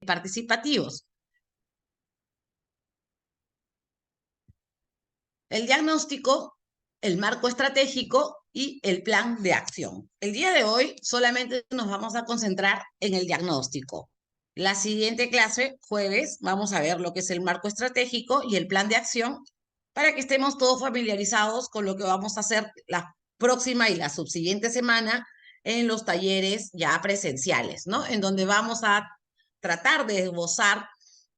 participativos. El diagnóstico, el marco estratégico y el plan de acción. El día de hoy solamente nos vamos a concentrar en el diagnóstico. La siguiente clase, jueves, vamos a ver lo que es el marco estratégico y el plan de acción para que estemos todos familiarizados con lo que vamos a hacer la próxima y la subsiguiente semana en los talleres ya presenciales, ¿no? En donde vamos a tratar de esbozar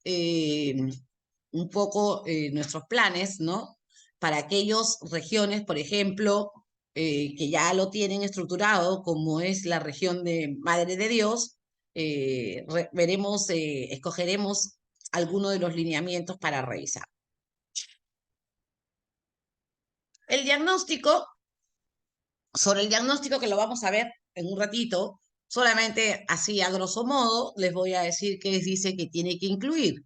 un poco nuestros planes, ¿no? Para aquellas regiones, por ejemplo, que ya lo tienen estructurado, como es la región de Madre de Dios, escogeremos algunos de los lineamientos para revisar. El diagnóstico, sobre el diagnóstico que lo vamos a ver en un ratito, solamente así a grosso modo les voy a decir qué dice que tiene que incluir.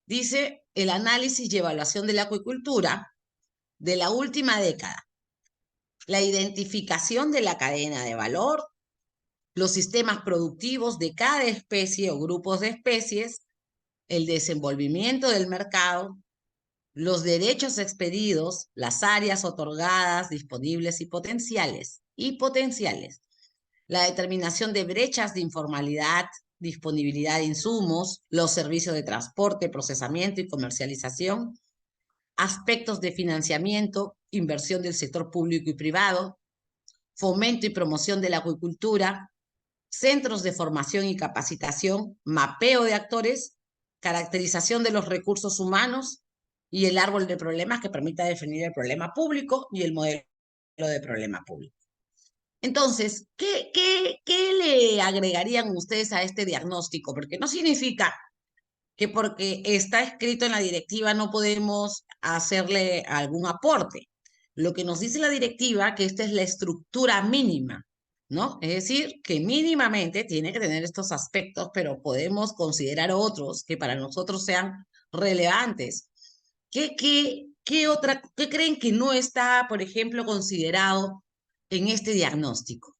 Dice el análisis y evaluación de la acuicultura de la última década, la identificación de la cadena de valor, los sistemas productivos de cada especie o grupos de especies, el desenvolvimiento del mercado, los derechos expedidos, las áreas otorgadas, disponibles y potenciales, la determinación de brechas de informalidad, disponibilidad de insumos, los servicios de transporte, procesamiento y comercialización, aspectos de financiamiento, inversión del sector público y privado, fomento y promoción de la acuicultura, centros de formación y capacitación, mapeo de actores, caracterización de los recursos humanos y el árbol de problemas que permita definir el problema público y el modelo de problema público. Entonces, ¿qué le agregarían ustedes a este diagnóstico? Porque no significa que porque está escrito en la directiva no podemos hacerle algún aporte. Lo que nos dice la directiva que esta es la estructura mínima, ¿no? Es decir, que mínimamente tiene que tener estos aspectos, pero podemos considerar otros que para nosotros sean relevantes. ¿Qué creen que no está, por ejemplo, considerado en este diagnóstico?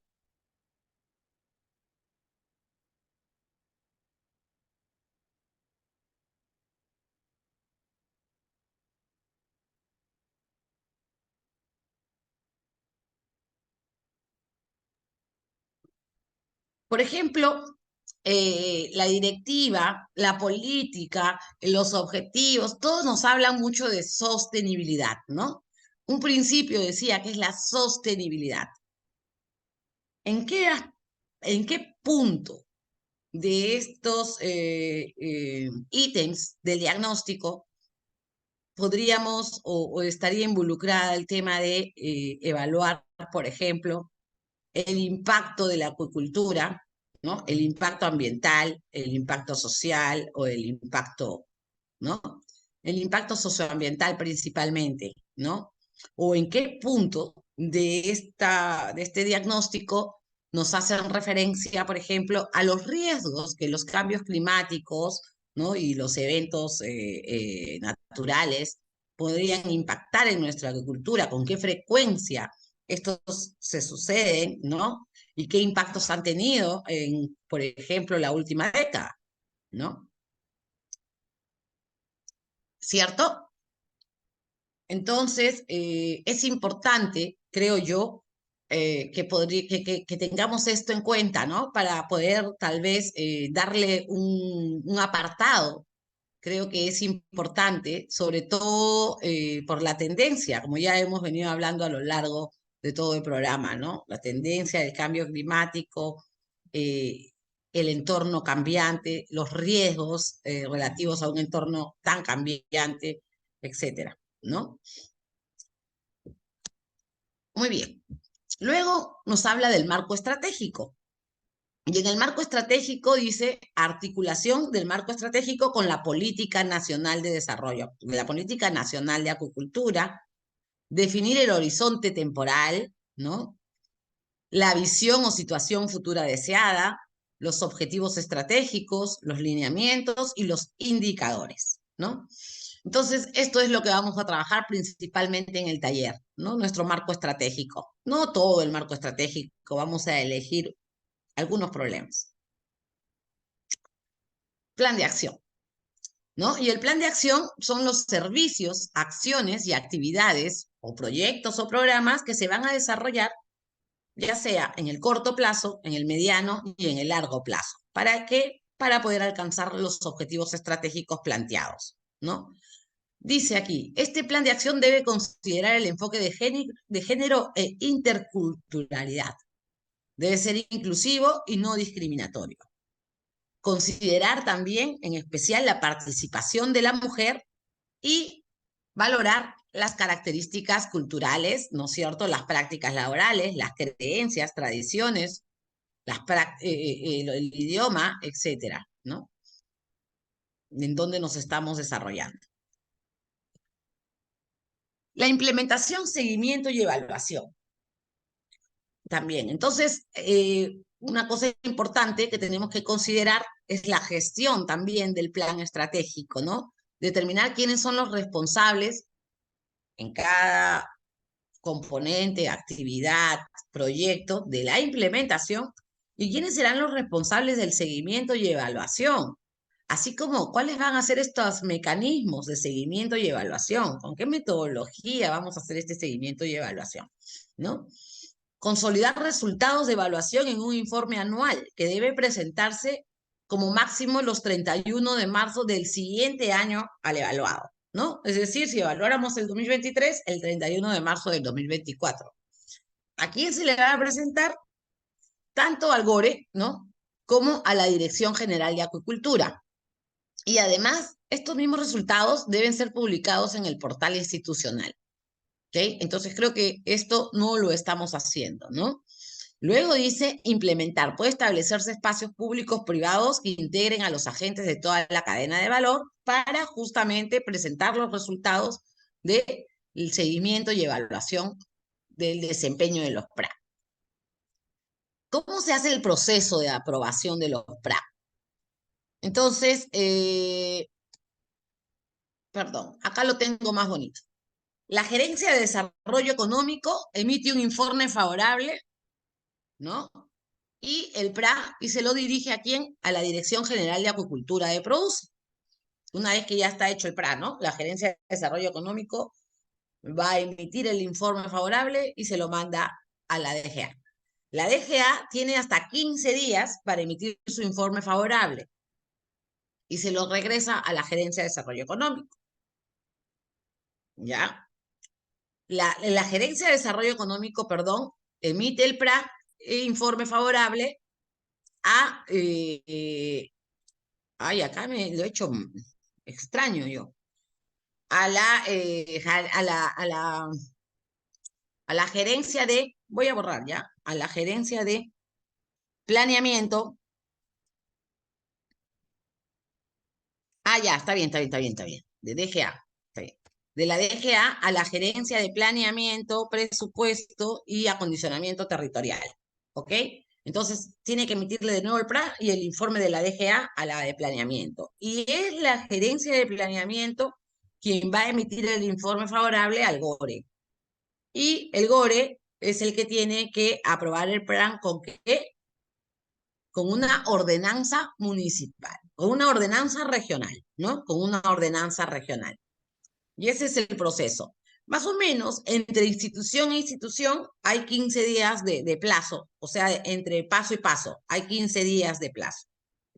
Por ejemplo, la directiva, la política, los objetivos, todos nos hablan mucho de sostenibilidad, ¿no? Un principio decía que es la sostenibilidad. ¿En qué, en qué punto de estos ítems del diagnóstico podríamos o estaría involucrada el tema de evaluar, por ejemplo, el impacto de la acuicultura, ¿no? El impacto ambiental, el impacto social o el impacto, ¿no? El impacto socioambiental principalmente, ¿no? O en qué punto de este diagnóstico nos hacen referencia, por ejemplo, a los riesgos que los cambios climáticos, ¿no? Y los eventos naturales podrían impactar en nuestra agricultura, con qué frecuencia estos se suceden, ¿no? Y qué impactos han tenido en, por ejemplo, la última década, ¿no? ¿Cierto? Entonces, es importante, creo yo, que tengamos esto en cuenta, ¿no? Para poder tal vez darle un apartado. Creo que es importante, sobre todo por la tendencia, como ya hemos venido hablando a lo largo de todo el programa, ¿no? La tendencia del cambio climático, eh, el entorno cambiante, los riesgos relativos a un entorno tan cambiante, etcétera, ¿no? Muy bien. Luego nos habla del marco estratégico. Y en el marco estratégico dice articulación del marco estratégico con la política nacional de desarrollo, la política nacional de acuicultura, definir el horizonte temporal, ¿no? La visión o situación futura deseada, los objetivos estratégicos, los lineamientos y los indicadores, ¿no? Entonces, esto es lo que vamos a trabajar principalmente en el taller, ¿no? Nuestro marco estratégico. No todo el marco estratégico, vamos a elegir algunos problemas. plan de acción, ¿no? Y el plan de acción son los servicios, acciones y actividades o proyectos o programas que se van a desarrollar, ya sea en el corto plazo, en el mediano y en el largo plazo. ¿Para qué? Para poder alcanzar los objetivos estratégicos planteados, ¿no? Dice aquí, este plan de acción debe considerar el enfoque de género e interculturalidad. Debe ser inclusivo y no discriminatorio. Considerar también, en especial, la participación de la mujer y valorar las características culturales, ¿no es cierto? Las prácticas laborales, las creencias, tradiciones, el idioma, etcétera, ¿no? En dónde nos estamos desarrollando. La implementación, seguimiento y evaluación también. Entonces, una cosa importante que tenemos que considerar es la gestión también del plan estratégico, ¿no? Determinar quiénes son los responsables en cada componente, actividad, proyecto de la implementación y quiénes serán los responsables del seguimiento y evaluación, así como cuáles van a ser estos mecanismos de seguimiento y evaluación, con qué metodología vamos a hacer este seguimiento y evaluación, ¿no? Consolidar resultados de evaluación en un informe anual que debe presentarse como máximo los 31 de marzo del siguiente año al evaluado, ¿no? Es decir, si evaluáramos el 2023, el 31 de marzo del 2024. ¿A quién se le va a presentar? Tanto al GORE, ¿no? Como a la Dirección General de Acuicultura. Y además, estos mismos resultados deben ser publicados en el portal institucional. ¿Okay? Entonces creo que esto no lo estamos haciendo, ¿no? Luego dice implementar. Puede establecerse espacios públicos privados que integren a los agentes de toda la cadena de valor para justamente presentar los resultados del seguimiento y evaluación del desempeño de los PRA. ¿Cómo se hace el proceso de aprobación de los PRA? Entonces, perdón, acá lo tengo más bonito. La Gerencia de Desarrollo Económico emite un informe favorable, ¿no? Y el PRA, y se lo dirige ¿a quién? A la Dirección General de Acuicultura de PRODUCE. Una vez que ya está hecho el PRA, ¿no? La Gerencia de Desarrollo Económico va a emitir el informe favorable y se lo manda a la DGA. La DGA tiene hasta 15 días para emitir su informe favorable y se lo regresa a la Gerencia de Desarrollo Económico. ¿Ya? La Gerencia de Desarrollo Económico, perdón, emite el PRA, informe favorable a... ay, acá me lo he hecho extraño yo. A la gerencia de... Voy a borrar ya. A la gerencia de planeamiento. Ah, ya, está bien, está bien, está bien, está bien. De DGA. Está bien. De la DGA a la gerencia de planeamiento, presupuesto y acondicionamiento territorial. ¿Ok? Entonces, tiene que emitirle de nuevo el PRA y el informe de la DGA a la de planeamiento. Y es la gerencia de planeamiento quien va a emitir el informe favorable al GORE. Y el GORE es el que tiene que aprobar el plan con qué? Con una ordenanza municipal, con una ordenanza regional, ¿no? Con una ordenanza regional. Y ese es el proceso. Más o menos, entre institución e institución hay 15 días de plazo, o sea, entre paso y paso hay 15 días de plazo.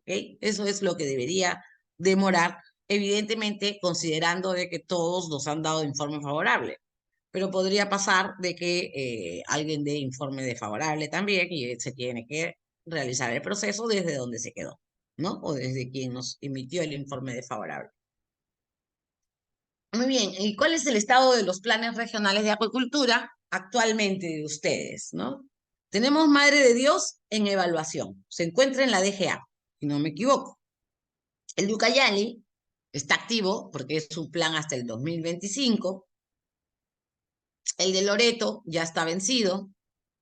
¿Okay? Eso es lo que debería demorar, evidentemente considerando de que todos nos han dado informe favorable. Pero podría pasar de que alguien dé informe desfavorable también y se tiene que realizar el proceso desde donde se quedó, ¿no? O desde quien nos emitió el informe desfavorable. Muy bien, ¿y cuál es el estado de los planes regionales de acuicultura actualmente de ustedes, no? Tenemos Madre de Dios en evaluación, se encuentra en la DGA, si no me equivoco. El de Ucayali está activo porque es su plan hasta el 2025. El de Loreto ya está vencido,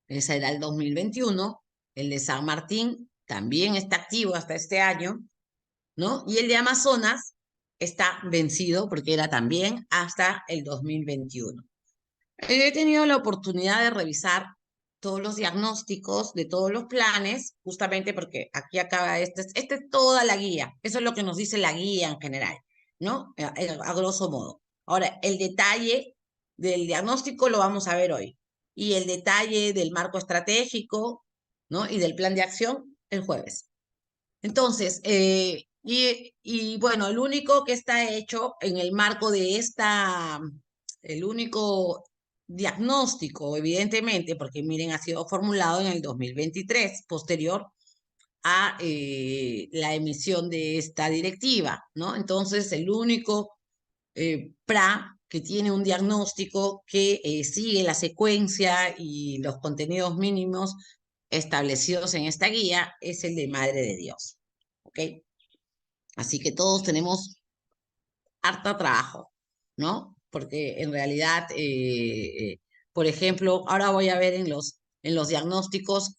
ese era el 2021. El de San Martín también está activo hasta este año, ¿no? Y el de Amazonas está vencido porque era también hasta el 2021. He tenido la oportunidad de revisar todos los diagnósticos de todos los planes, justamente porque aquí acaba, esta es toda la guía. Eso es lo que nos dice la guía en general, ¿no? A grosso modo. Ahora, el detalle del diagnóstico lo vamos a ver hoy. Y el detalle del marco estratégico, ¿no? Y del plan de acción el jueves. Entonces, y bueno, el único que está hecho en el marco de el único diagnóstico, evidentemente, porque miren, ha sido formulado en el 2023, posterior a la emisión de esta directiva, ¿no? Entonces, el único PRA que tiene un diagnóstico que sigue la secuencia y los contenidos mínimos establecidos en esta guía es el de Madre de Dios. ¿Ok? Así que todos tenemos harta trabajo, ¿no? Porque en realidad, por ejemplo, ahora voy a ver en los diagnósticos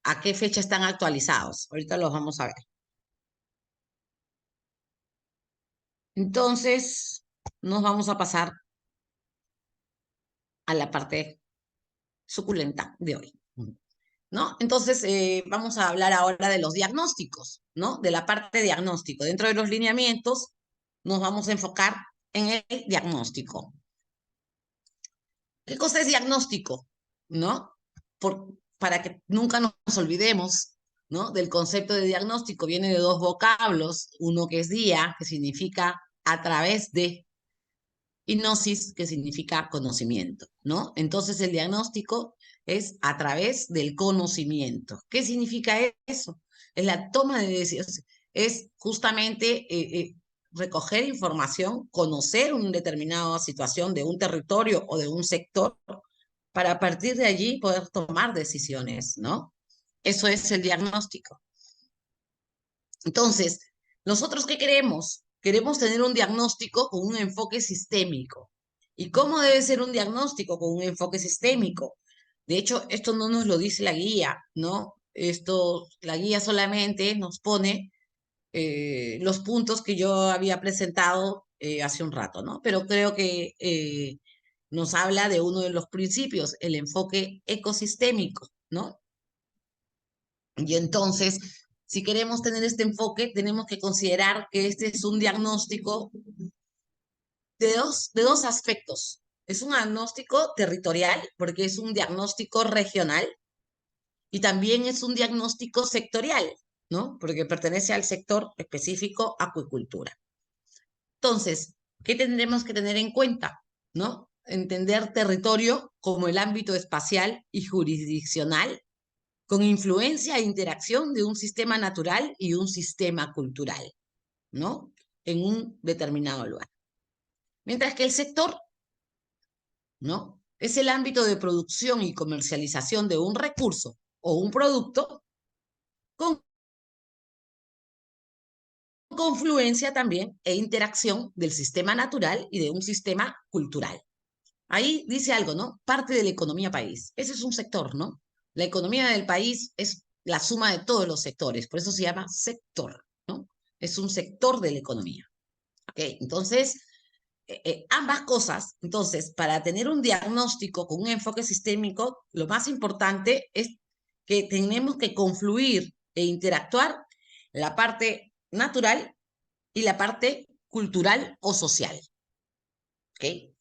a qué fecha están actualizados. Ahorita los vamos a ver. Entonces, nos vamos a pasar a la parte suculenta de hoy, ¿no? Entonces, vamos a hablar ahora de los diagnósticos, ¿no? De la parte diagnóstico. Dentro de los lineamientos, nos vamos a enfocar en el diagnóstico. ¿Qué cosa es diagnóstico? ¿No? Para que nunca nos olvidemos, ¿no? Del concepto de diagnóstico. Viene de dos vocablos, uno que es dia, que significa a través de, y gnosis, que significa conocimiento, ¿no? Entonces el diagnóstico es a través del conocimiento. ¿Qué significa eso? Es la toma de decisiones, es justamente recoger información, conocer una determinada situación de un territorio o de un sector, para a partir de allí poder tomar decisiones, ¿no? Eso es el diagnóstico. Entonces, ¿nosotros qué queremos? Queremos tener un diagnóstico con un enfoque sistémico. ¿Y cómo debe ser un diagnóstico con un enfoque sistémico? De hecho, esto no nos lo dice la guía, ¿no? La guía solamente nos pone los puntos que yo había presentado hace un rato, ¿no? Pero creo que nos habla de uno de los principios, el enfoque ecosistémico, ¿no? Y entonces, si queremos tener este enfoque, tenemos que considerar que este es un diagnóstico de dos aspectos. Es un diagnóstico territorial, porque es un diagnóstico regional, y también es un diagnóstico sectorial, ¿no? Porque pertenece al sector específico acuicultura. Entonces, ¿qué tendremos que tener en cuenta? ¿No? Entender territorio como el ámbito espacial y jurisdiccional con influencia e interacción de un sistema natural y un sistema cultural, ¿no? En un determinado lugar. Mientras que el sector, ¿no? Es el ámbito de producción y comercialización de un recurso o un producto con confluencia también e interacción del sistema natural y de un sistema cultural. Ahí dice algo, ¿no? Parte de la economía país. Ese es un sector, ¿no? La economía del país es la suma de todos los sectores, por eso se llama sector, ¿no? Es un sector de la economía. ¿Ok? Entonces, ambas cosas, entonces, para tener un diagnóstico con un enfoque sistémico, lo más importante es que tenemos que confluir e interactuar la parte natural y la parte cultural o social. ¿Ok?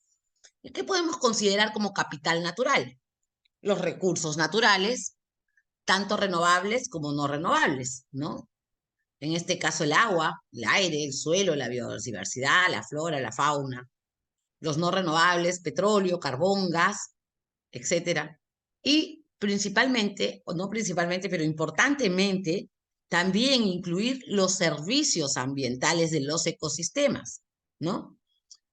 ¿Qué podemos considerar como capital natural? Los recursos naturales, tanto renovables como no renovables, ¿no? En este caso el agua, el aire, el suelo, la biodiversidad, la flora, la fauna. Los no renovables, petróleo, carbón, gas, etcétera. Y principalmente, o no principalmente, pero importantemente, también incluir los servicios ambientales de los ecosistemas, ¿no?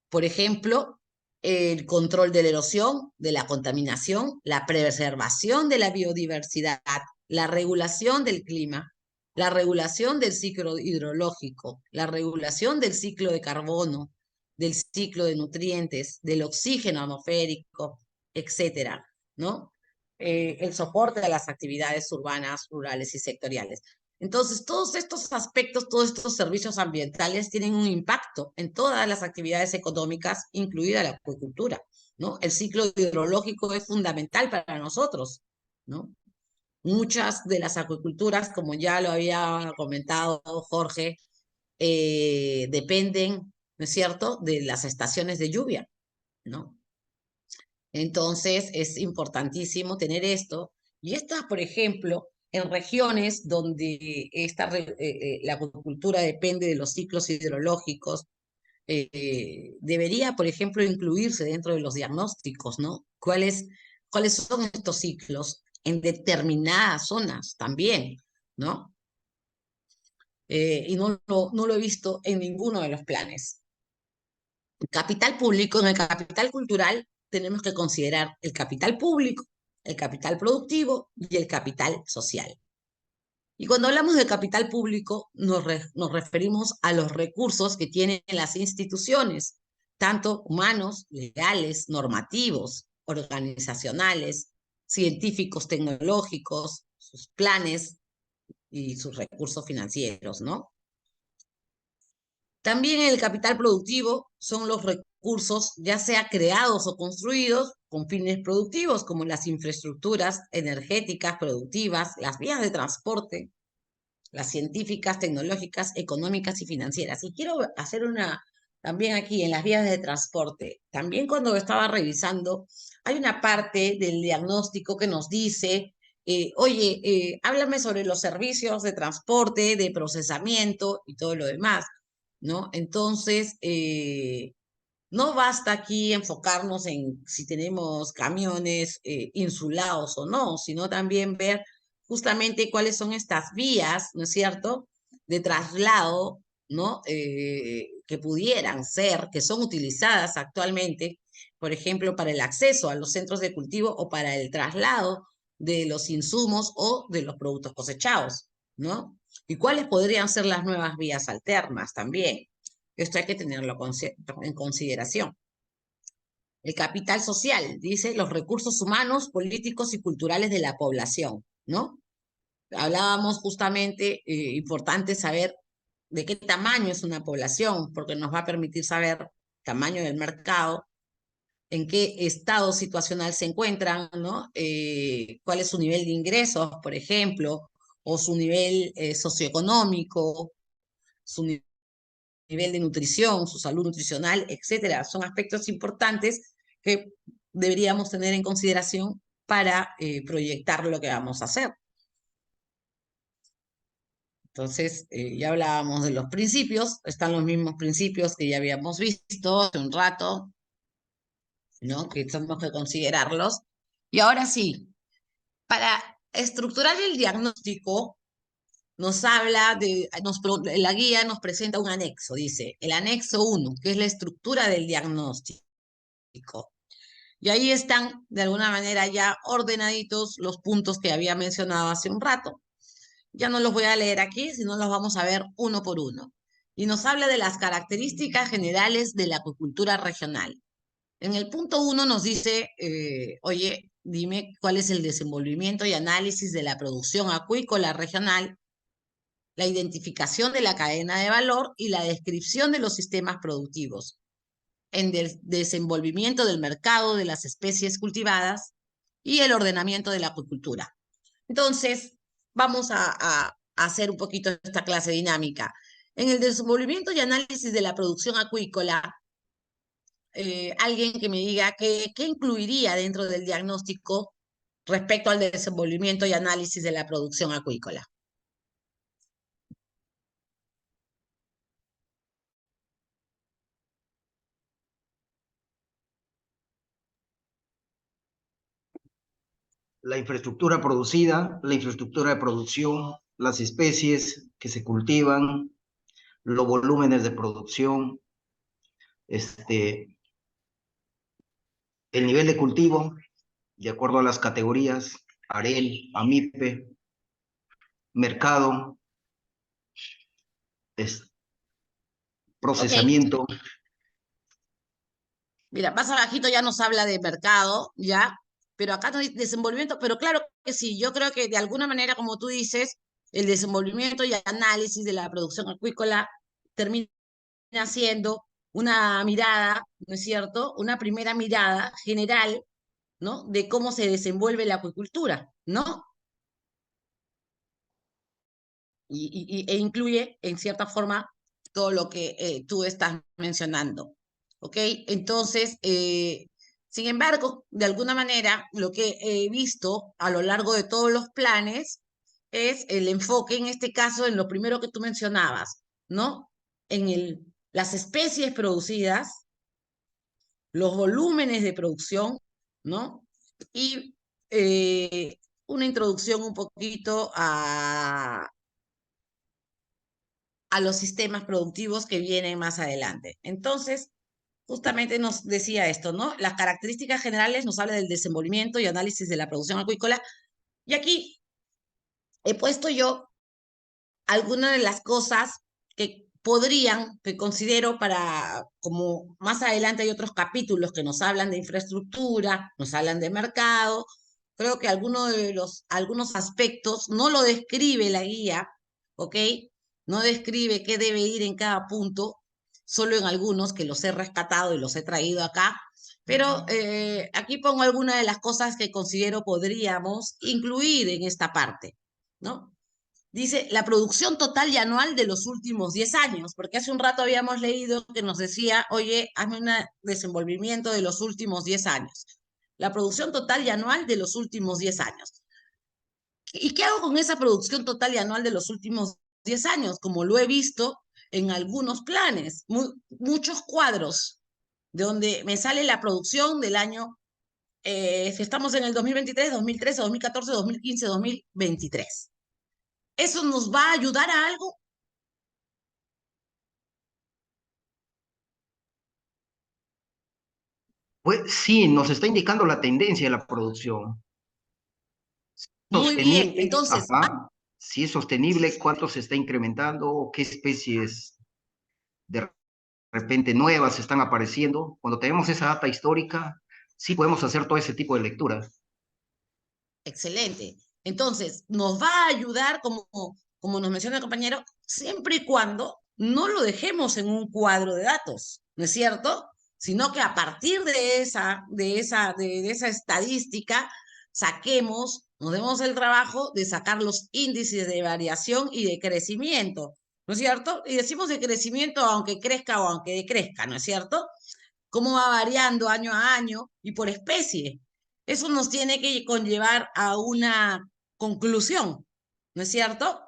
Por ejemplo, el control de la erosión, de la contaminación, la preservación de la biodiversidad, la regulación del clima, la regulación del ciclo hidrológico, la regulación del ciclo de carbono, del ciclo de nutrientes, del oxígeno atmosférico, etcétera, ¿no? El soporte de las actividades urbanas, rurales y sectoriales. Entonces, todos estos aspectos, todos estos servicios ambientales tienen un impacto en todas las actividades económicas, incluida la acuicultura, ¿no? El ciclo hidrológico es fundamental para nosotros, ¿no? Muchas de las acuiculturas, como ya lo había comentado Jorge, dependen, ¿no es cierto?, de las estaciones de lluvia, ¿no? Entonces es importantísimo tener esto. Y estas, por ejemplo, en regiones donde la acuicultura depende de los ciclos hidrológicos, debería, por ejemplo, incluirse dentro de los diagnósticos, ¿no? ¿Cuáles son estos ciclos en determinadas zonas también, ¿no? Y no lo he visto en ninguno de los planes. Capital público, en el capital cultural tenemos que considerar el capital público, el capital productivo y el capital social. Y cuando hablamos de capital público, nos referimos a los recursos que tienen las instituciones, tanto humanos, legales, normativos, organizacionales, científicos, tecnológicos, sus planes y sus recursos financieros, ¿no? También el capital productivo son los recursos, ya sea creados o construidos con fines productivos, como las infraestructuras energéticas productivas, las vías de transporte, las científicas, tecnológicas, económicas y financieras. Y quiero hacer también aquí en las vías de transporte. También cuando estaba revisando, hay una parte del diagnóstico que nos dice, oye, háblame sobre los servicios de transporte, de procesamiento y todo lo demás, ¿no? Entonces, no basta aquí enfocarnos en si tenemos camiones insulados o no, sino también ver justamente cuáles son estas vías, ¿no es cierto?, de traslado, ¿no? Que pudieran ser, que son utilizadas actualmente, por ejemplo, para el acceso a los centros de cultivo o para el traslado de los insumos o de los productos cosechados, ¿no? Y cuáles podrían ser las nuevas vías alternas también. Esto hay que tenerlo en consideración. El capital social, dice, los recursos humanos, políticos y culturales de la población, ¿no? Hablábamos justamente, importante saber de qué tamaño es una población, porque nos va a permitir saber tamaño del mercado, en qué estado situacional se encuentran, ¿no? Cuál es su nivel de ingresos, por ejemplo, o su nivel socioeconómico, su nivel de nutrición, su salud nutricional, etcétera. Son aspectos importantes que deberíamos tener en consideración para proyectar lo que vamos a hacer. Entonces, ya hablábamos de los principios, están los mismos principios que ya habíamos visto hace un rato, ¿no? Que tenemos que considerarlos. Y ahora sí, para estructurar el diagnóstico, nos habla la guía nos presenta un anexo, dice, el anexo 1, que es la estructura del diagnóstico. Y ahí están, de alguna manera, ya ordenaditos los puntos que había mencionado hace un rato. Ya no los voy a leer aquí, sino los vamos a ver uno por uno. Y nos habla de las características generales de la acuicultura regional. En el punto 1 nos dice, oye, dime cuál es el desenvolvimiento y análisis de la producción acuícola regional, la identificación de la cadena de valor y la descripción de los sistemas productivos, en el desenvolvimiento del mercado de las especies cultivadas y el ordenamiento de la acuicultura. Entonces, vamos a hacer un poquito esta clase dinámica. En el desenvolvimiento y análisis de la producción acuícola, alguien que me diga qué incluiría dentro del diagnóstico respecto al desenvolvimiento y análisis de la producción acuícola. La infraestructura producida, la infraestructura de producción, las especies que se cultivan, los volúmenes de producción, el nivel de cultivo, de acuerdo a las categorías, AREL, AMIPE, mercado, procesamiento. Okay. Mira, más abajito ya nos habla de mercado, ¿ya? Pero acá no hay desenvolvimiento, pero claro que sí, yo creo que de alguna manera, como tú dices, el desenvolvimiento y análisis de la producción acuícola termina siendo una mirada, ¿no es cierto? Una primera mirada general, ¿no? De cómo se desenvuelve la acuicultura, ¿no? E incluye, en cierta forma, todo lo que tú estás mencionando, ¿ok? Entonces, sin embargo, de alguna manera, lo que he visto a lo largo de todos los planes es el enfoque, en este caso, en lo primero que tú mencionabas, ¿no? Las especies producidas, los volúmenes de producción, ¿no? Y una introducción un poquito a los sistemas productivos que vienen más adelante. Entonces, justamente nos decía esto, ¿no? Las características generales nos habla del desenvolvimiento y análisis de la producción acuícola. Y aquí he puesto yo algunas de las cosas que podrían, que considero para, como más adelante hay otros capítulos que nos hablan de infraestructura, nos hablan de mercado. Creo que algunos aspectos no lo describe la guía, ¿ok? No describe qué debe ir en cada punto, solo en algunos que los he rescatado y los he traído acá. Pero aquí pongo algunas de las cosas que considero podríamos incluir en esta parte, ¿no? Dice la producción total y anual de los últimos 10 años, porque hace un rato habíamos leído que nos decía, oye, hazme un desenvolvimiento de los últimos 10 años. La producción total y anual de los últimos 10 años. ¿Y qué hago con esa producción total y anual de los últimos 10 años? Como lo he visto en algunos planes, muchos cuadros, de donde me sale la producción del año, si estamos en el 2023, 2013, 2014, 2015, 2023. ¿Eso nos va a ayudar a algo? Pues sí, nos está indicando la tendencia de la producción. Muy bien, Sostenible, entonces, ajá. Si es sostenible, cuánto se está incrementando, qué especies de repente nuevas están apareciendo. Cuando tenemos esa data histórica, sí podemos hacer todo ese tipo de lectura. excelente. Entonces, nos va a ayudar, como nos menciona el compañero, siempre y cuando no lo dejemos en un cuadro de datos, ¿no es cierto? Sino que a partir de esa estadística nos demos el trabajo de sacar los índices de variación y de crecimiento, ¿no es cierto? Y decimos de crecimiento aunque crezca o aunque decrezca, ¿no es cierto? Cómo va variando año a año y por especie. Eso nos tiene que conllevar a una conclusión, ¿no es cierto?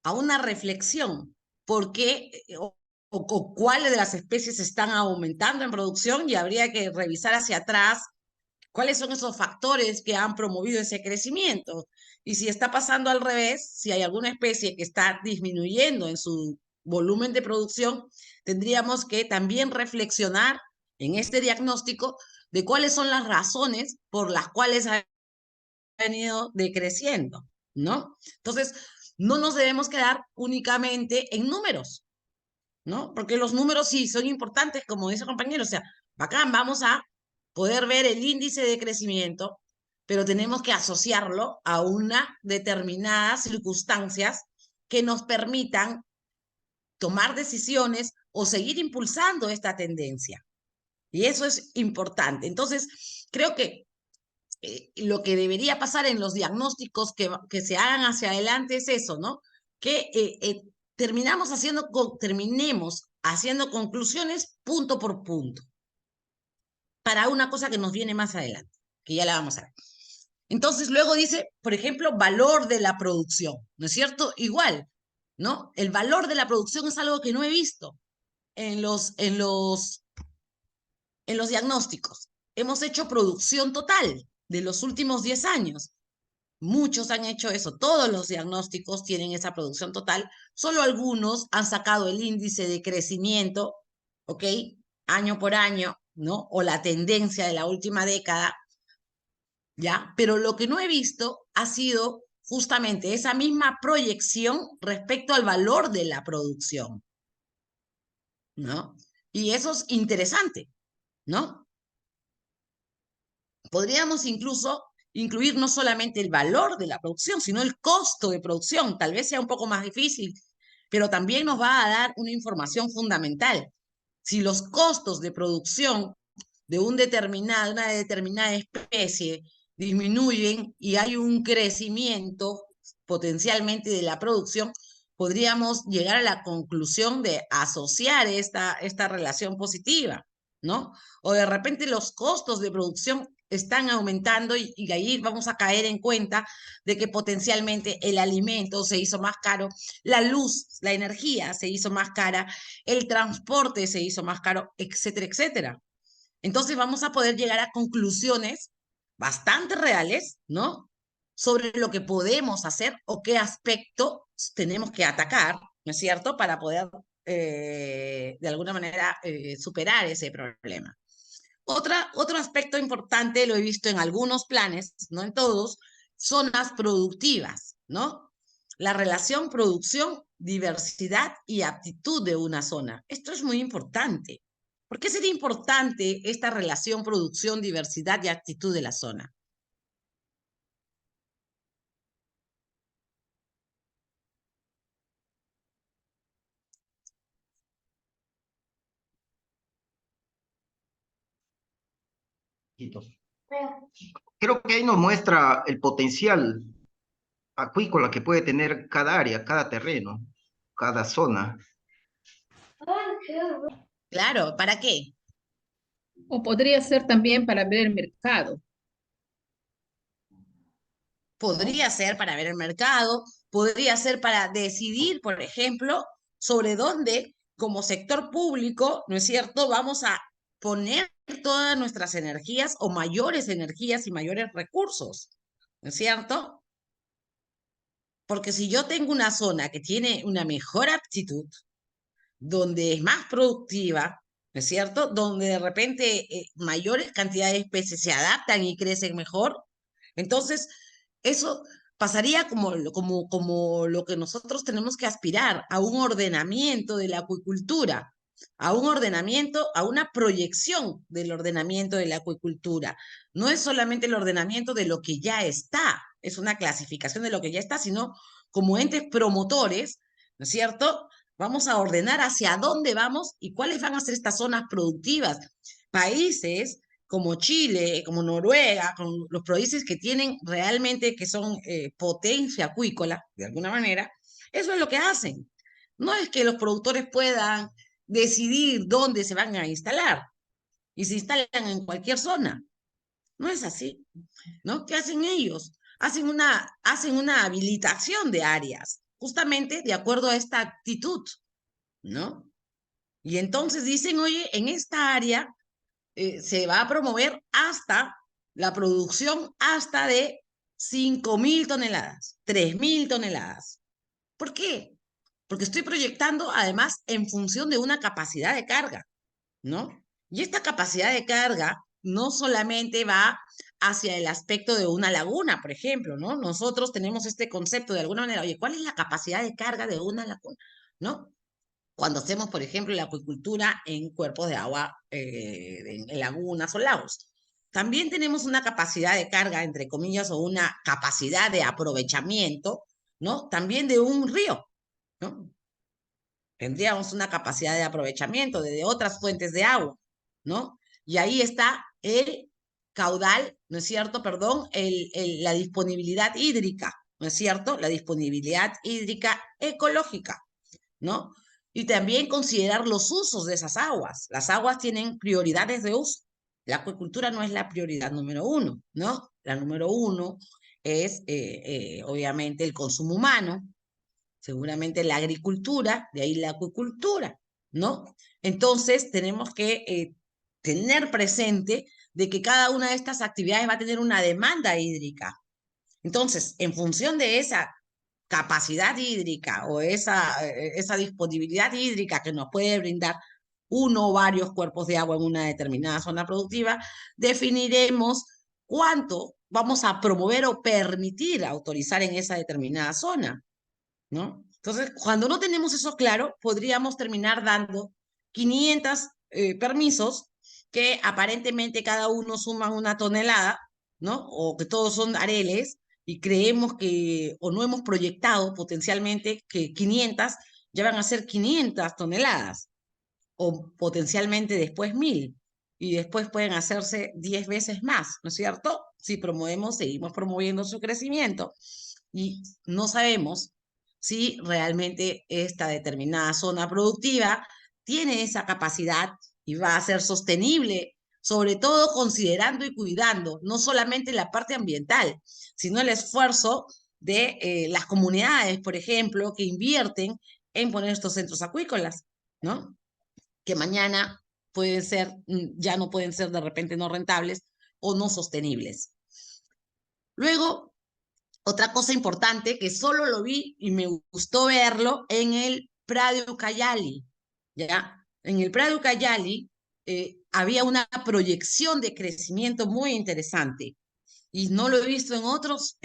A una reflexión. ¿Por qué o cuáles de las especies están aumentando en producción? Y habría que revisar hacia atrás cuáles son esos factores que han promovido ese crecimiento. Y si está pasando al revés, si hay alguna especie que está disminuyendo en su volumen de producción, tendríamos que también reflexionar en este diagnóstico de cuáles son las razones por las cuales ha venido decreciendo, ¿no? Entonces, no nos debemos quedar únicamente en números, ¿no? Porque los números sí son importantes, como dice el compañero, o sea, bacán, vamos a poder ver el índice de crecimiento, pero tenemos que asociarlo a una determinadas circunstancias que nos permitan tomar decisiones o seguir impulsando esta tendencia. Y eso es importante. Entonces, creo que lo que debería pasar en los diagnósticos que se hagan hacia adelante es eso, ¿no? Que terminemos haciendo conclusiones punto por punto para una cosa que nos viene más adelante, que ya la vamos a ver. Entonces, luego dice, por ejemplo, valor de la producción, ¿no es cierto? Igual, ¿no? El valor de la producción es algo que no he visto en los diagnósticos. Hemos hecho producción total de los últimos 10 años. Muchos han hecho eso, todos los diagnósticos tienen esa producción total, solo algunos han sacado el índice de crecimiento, ¿ok? Año por año, ¿no? O la tendencia de la última década, ¿ya? Pero lo que no he visto ha sido justamente esa misma proyección respecto al valor de la producción, ¿no? Y eso es interesante, ¿no? Podríamos incluso incluir no solamente el valor de la producción, sino el costo de producción. Tal vez sea un poco más difícil, pero también nos va a dar una información fundamental. Si los costos de producción de una determinada especie disminuyen y hay un crecimiento potencialmente de la producción, podríamos llegar a la conclusión de asociar esta relación positiva, ¿no? O de repente los costos de producción están aumentando y ahí vamos a caer en cuenta de que potencialmente el alimento se hizo más caro, la luz, la energía se hizo más cara, el transporte se hizo más caro, etcétera, etcétera. Entonces vamos a poder llegar a conclusiones bastante reales, ¿no? Sobre lo que podemos hacer o qué aspecto tenemos que atacar, ¿no es cierto? Para poder, de alguna manera, superar ese problema. Otro aspecto importante, lo he visto en algunos planes, no en todos, zonas productivas, ¿no? La relación producción, diversidad y aptitud de una zona. Esto es muy importante. ¿Por qué sería importante esta relación producción, diversidad y actitud de la zona? Creo que ahí nos muestra el potencial acuícola que puede tener cada área, cada terreno, cada zona. Claro, ¿para qué? O podría ser también para ver el mercado, ¿no? Podría ser para ver el mercado, podría ser para decidir, por ejemplo, sobre dónde, como sector público, ¿no es cierto?, vamos a poner todas nuestras energías o mayores energías y mayores recursos, ¿no es cierto? Porque si yo tengo una zona que tiene una mejor aptitud, donde es más productiva, ¿no es cierto? Donde de repente mayores cantidades de especies se adaptan y crecen mejor. Entonces, eso pasaría como lo que nosotros tenemos que aspirar, a un ordenamiento de la acuicultura, a un ordenamiento, a una proyección del ordenamiento de la acuicultura. No es solamente el ordenamiento de lo que ya está, es una clasificación de lo que ya está, sino como entes promotores, ¿no es cierto? Vamos a ordenar hacia dónde vamos y cuáles van a ser estas zonas productivas. Países como Chile, como Noruega, con los países que tienen realmente, que son potencia acuícola, de alguna manera, eso es lo que hacen. No es que los productores puedan decidir dónde se van a instalar y se instalan en cualquier zona. No es así, ¿no? ¿Qué hacen ellos? Hacen una habilitación de áreas, justamente de acuerdo a esta actitud, ¿no? Y entonces dicen, oye, en esta área se va a promover hasta la producción hasta de 5.000 toneladas, 3.000 toneladas. ¿Por qué? Porque estoy proyectando además en función de una capacidad de carga, ¿no? Y esta capacidad de carga no solamente va hacia el aspecto de una laguna, por ejemplo, ¿no? Nosotros tenemos este concepto de alguna manera, oye, ¿cuál es la capacidad de carga de una laguna? ¿No? Cuando hacemos, por ejemplo, la acuicultura en cuerpos de agua, en lagunas o lagos. También tenemos una capacidad de carga, entre comillas, o una capacidad de aprovechamiento, ¿no? También de un río, ¿no? Tendríamos una capacidad de aprovechamiento de otras fuentes de agua, ¿no? Y ahí está el caudal, ¿no es cierto? Perdón, la disponibilidad hídrica, ¿no es cierto? La disponibilidad hídrica ecológica, ¿no? Y también considerar los usos de esas aguas. Las aguas tienen prioridades de uso. La acuicultura no es la prioridad número uno, ¿no? La número uno es, obviamente, el consumo humano, seguramente la agricultura, de ahí la acuicultura, ¿no? Entonces, tenemos que tener presente de que cada una de estas actividades va a tener una demanda hídrica. Entonces, en función de esa capacidad hídrica o esa disponibilidad hídrica que nos puede brindar uno o varios cuerpos de agua en una determinada zona productiva, definiremos cuánto vamos a promover o permitir autorizar en esa determinada zona, ¿no? Entonces, cuando no tenemos eso claro, podríamos terminar dando 500 permisos que aparentemente cada uno suma una tonelada, ¿no? O que todos son areles y creemos que, o no hemos proyectado potencialmente que 500 ya van a ser 500 toneladas, o potencialmente después 1.000, y después pueden hacerse 10 veces más, ¿no es cierto? si promovemos, seguimos promoviendo su crecimiento y no sabemos si realmente esta determinada zona productiva tiene esa capacidad y va a ser sostenible, sobre todo considerando y cuidando no solamente la parte ambiental, sino el esfuerzo de las comunidades, por ejemplo, que invierten en poner estos centros acuícolas, ¿no? Que mañana pueden ser, ya no pueden ser de repente no rentables o no sostenibles. Luego, otra cosa importante que solo lo vi y me gustó verlo en el Prado Ucayali, ¿ya? En el Prado Ucayali había una proyección de crecimiento muy interesante y no lo he visto en otros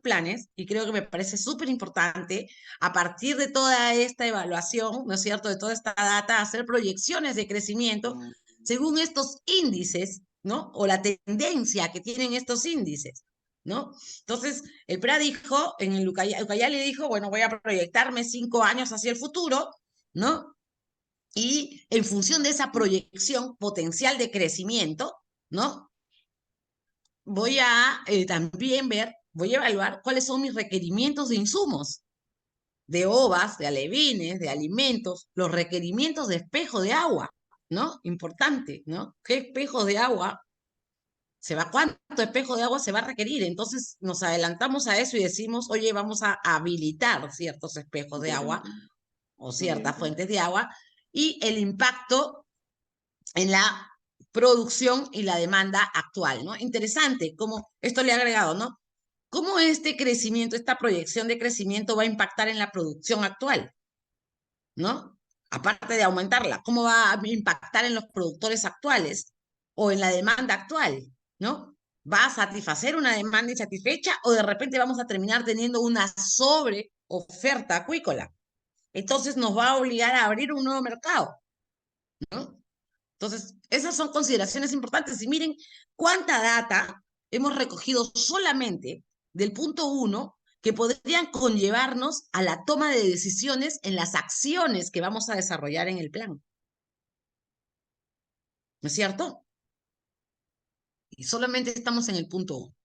planes y creo que me parece súper importante a partir de toda esta evaluación, ¿no es cierto?, de toda esta data, hacer proyecciones de crecimiento según estos índices, ¿no? O la tendencia que tienen estos índices, ¿no? Entonces, el PRA dijo, en el Ucayali dijo, bueno, voy a proyectarme 5 años hacia el futuro, ¿no? Y en función de esa proyección potencial de crecimiento, ¿no? Voy a también ver, voy a evaluar cuáles son mis requerimientos de insumos, de ovas, de alevines, de alimentos, los requerimientos de espejo de agua, ¿no? Importante, ¿no? ¿Qué espejos de agua cuánto espejo de agua se va a requerir? Entonces nos adelantamos a eso y decimos, oye, vamos a habilitar ciertos espejos de agua o ciertas fuentes de agua y el impacto en la producción y la demanda actual, ¿no? Interesante, como esto le ha agregado, ¿no? ¿Cómo este crecimiento, esta proyección de crecimiento va a impactar en la producción actual, ¿no? Aparte de aumentarla, ¿cómo va a impactar en los productores actuales o en la demanda actual, ¿no? ¿Va a satisfacer una demanda insatisfecha o de repente vamos a terminar teniendo una sobre oferta acuícola? Entonces nos va a obligar a abrir un nuevo mercado, ¿no? Entonces, esas son consideraciones importantes. Y miren cuánta data hemos recogido solamente del punto 1 que podrían conllevarnos a la toma de decisiones en las acciones que vamos a desarrollar en el plan. ¿No es cierto? Y solamente estamos en el punto 1.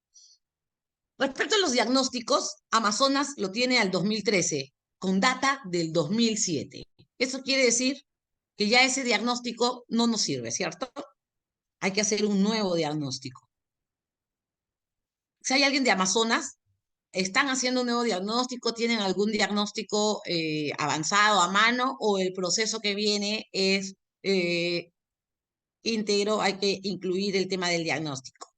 Respecto a los diagnósticos, Amazonas lo tiene al 2013, con data del 2007. Eso quiere decir que ya ese diagnóstico no nos sirve, ¿cierto? Hay que hacer un nuevo diagnóstico. Si hay alguien de Amazonas, están haciendo un nuevo diagnóstico, tienen algún diagnóstico avanzado a mano o el proceso que viene es íntegro, hay que incluir el tema del diagnóstico.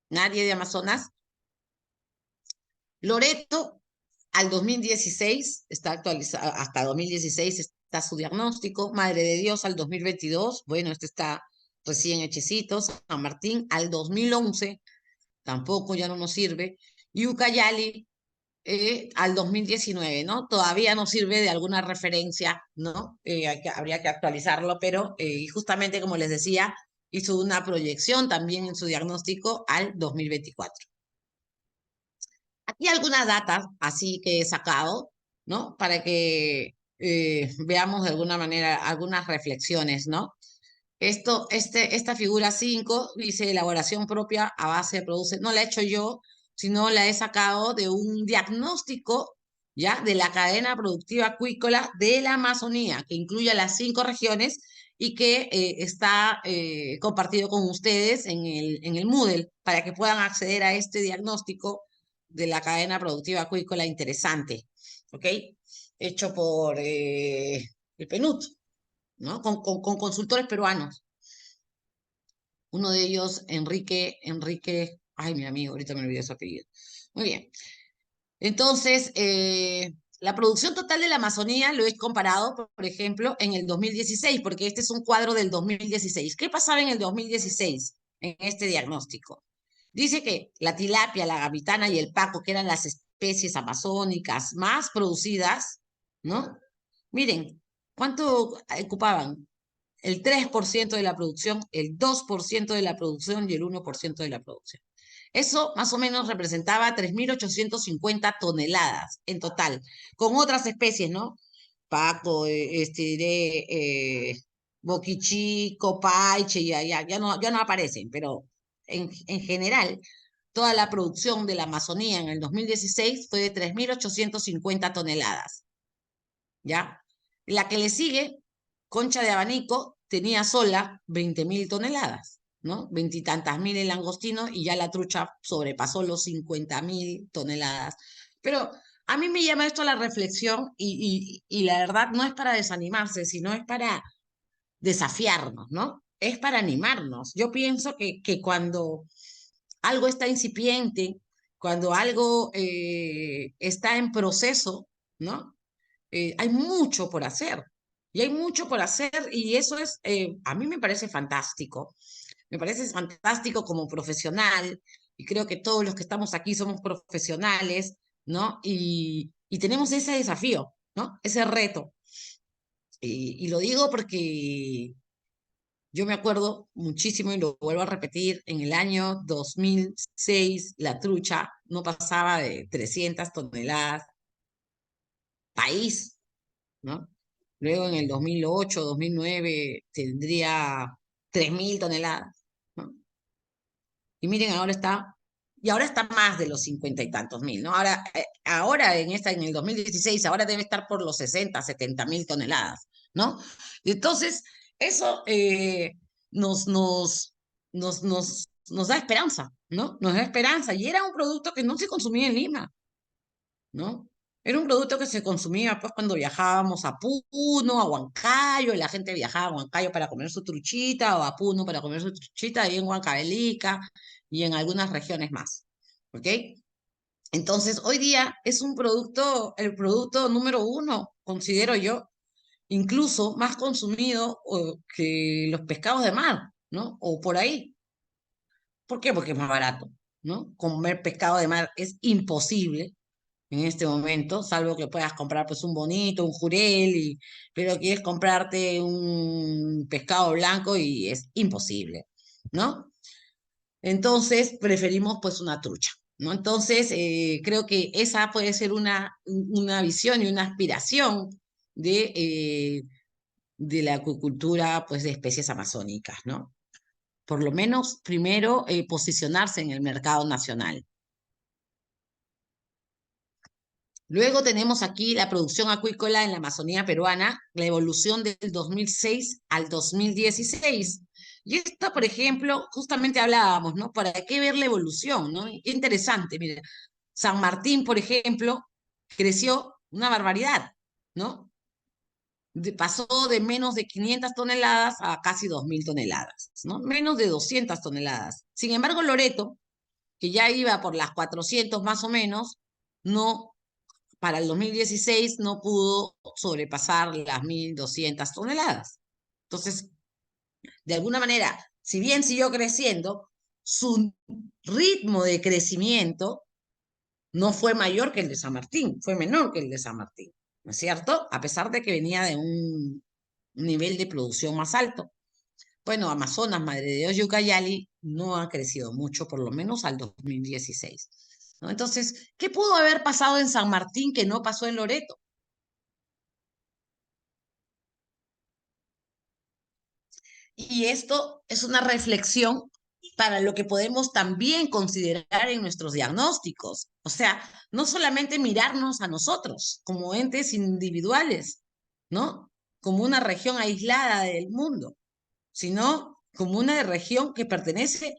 Nadie de Amazonas. Loreto, al 2016, está actualizado, hasta 2016 está su diagnóstico. Madre de Dios, al 2022, bueno, este está recién hechecito. San Martín, al 2011, tampoco ya no nos sirve. Y Ucayali, al 2019, ¿no? Todavía no sirve de alguna referencia, ¿no? Habría que actualizarlo, pero y justamente como les decía, hizo una proyección también en su diagnóstico al 2024. Aquí algunas datas, así que he sacado, ¿no? Para que veamos de alguna manera algunas reflexiones, ¿no? Esta figura 5 dice elaboración propia a base de produce. No la he hecho yo, sino la he sacado de un diagnóstico, ¿ya? De la cadena productiva acuícola de la Amazonía, que incluye las 5 regiones y que está compartido con ustedes en el Moodle para que puedan acceder a este diagnóstico de la cadena productiva acuícola interesante, ¿ok? Hecho por el PNUD, ¿no? Con consultores peruanos. Uno de ellos, Enrique, ay, mi amigo, ahorita me olvidé su apellido. Muy bien. Entonces, la producción total de la Amazonía lo he comparado, por ejemplo, en el 2016, porque este es un cuadro del 2016. ¿Qué pasaba en el 2016 en este diagnóstico? Dice que la tilapia, la gamitana y el paco, que eran las especies amazónicas más producidas, ¿no? Miren, ¿cuánto ocupaban? El 3% de la producción, el 2% de la producción y el 1% de la producción. Eso más o menos representaba 3.850 toneladas en total, con otras especies, ¿no? Paco, Boquichi, Copaiche, ya no aparecen, pero en general, toda la producción de la Amazonía en el 2016 fue de 3.850 toneladas, ¿ya? La que le sigue, Concha de Abanico, tenía sola 20.000 toneladas, ¿no? Veintitantas mil el langostino y ya la trucha sobrepasó los 50.000 toneladas. Pero a mí me llama esto a la reflexión y la verdad no es para desanimarse, sino es para desafiarnos, ¿no? Es para animarnos. Yo pienso que cuando algo está incipiente, cuando algo está en proceso, ¿no? Hay mucho por hacer. Y hay mucho por hacer y eso es, a mí me parece fantástico. Me parece fantástico como profesional y creo que todos los que estamos aquí somos profesionales, ¿no? Y tenemos ese desafío, ¿no? Ese reto. Y lo digo porque yo me acuerdo muchísimo y lo vuelvo a repetir, en el año 2006 la trucha no pasaba de 300 toneladas país, ¿no? Luego en el 2008, 2009 tendría 3.000 toneladas, ¿no? Y miren, ahora está más de los 50 y tantos mil, ¿no? Ahora en el 2016, ahora debe estar por los 60, 70.000 toneladas, ¿no? Entonces, eso nos da esperanza, ¿no? Nos da esperanza. Y era un producto que no se consumía en Lima, ¿no? Era un producto que se consumía pues cuando viajábamos a Puno, a Huancayo, y la gente viajaba a Huancayo para comer su truchita, o a Puno para comer su truchita, y en Huancavelica, y en algunas regiones más, ¿ok? Entonces, hoy día es el producto número uno, considero yo, incluso más consumido que los pescados de mar, ¿no? O por ahí. ¿Por qué? Porque es más barato, ¿no? Comer pescado de mar es imposible en este momento, salvo que puedas comprar pues un bonito, un jurel, pero quieres comprarte un pescado blanco y es imposible, ¿no? Entonces preferimos pues una trucha, ¿no? Entonces creo que esa puede ser una visión y una aspiración de la acuicultura pues de especies amazónicas, ¿no? Por lo menos primero posicionarse en el mercado nacional. Luego tenemos aquí la producción acuícola en la Amazonía peruana, la evolución del 2006 al 2016. Y esto, por ejemplo, justamente hablábamos, ¿no? ¿Para qué ver la evolución, ¿no? Qué interesante, mira. San Martín, por ejemplo, creció una barbaridad, ¿no? Pasó de menos de 500 toneladas a casi 2.000 toneladas, ¿no? Menos de 200 toneladas. Sin embargo, Loreto, que ya iba por las 400 más o menos, no para el 2016 no pudo sobrepasar las 1.200 toneladas. Entonces, de alguna manera, si bien siguió creciendo, su ritmo de crecimiento no fue mayor que el de San Martín, fue menor que el de San Martín, ¿no es cierto? A pesar de que venía de un nivel de producción más alto. Bueno, Amazonas, Madre de Dios y Ucayali no ha crecido mucho, por lo menos al 2016. ¿No? Entonces, ¿qué pudo haber pasado en San Martín que no pasó en Loreto? Y esto es una reflexión para lo que podemos también considerar en nuestros diagnósticos. O sea, no solamente mirarnos a nosotros como entes individuales, ¿no? Como una región aislada del mundo, sino como una región que pertenece,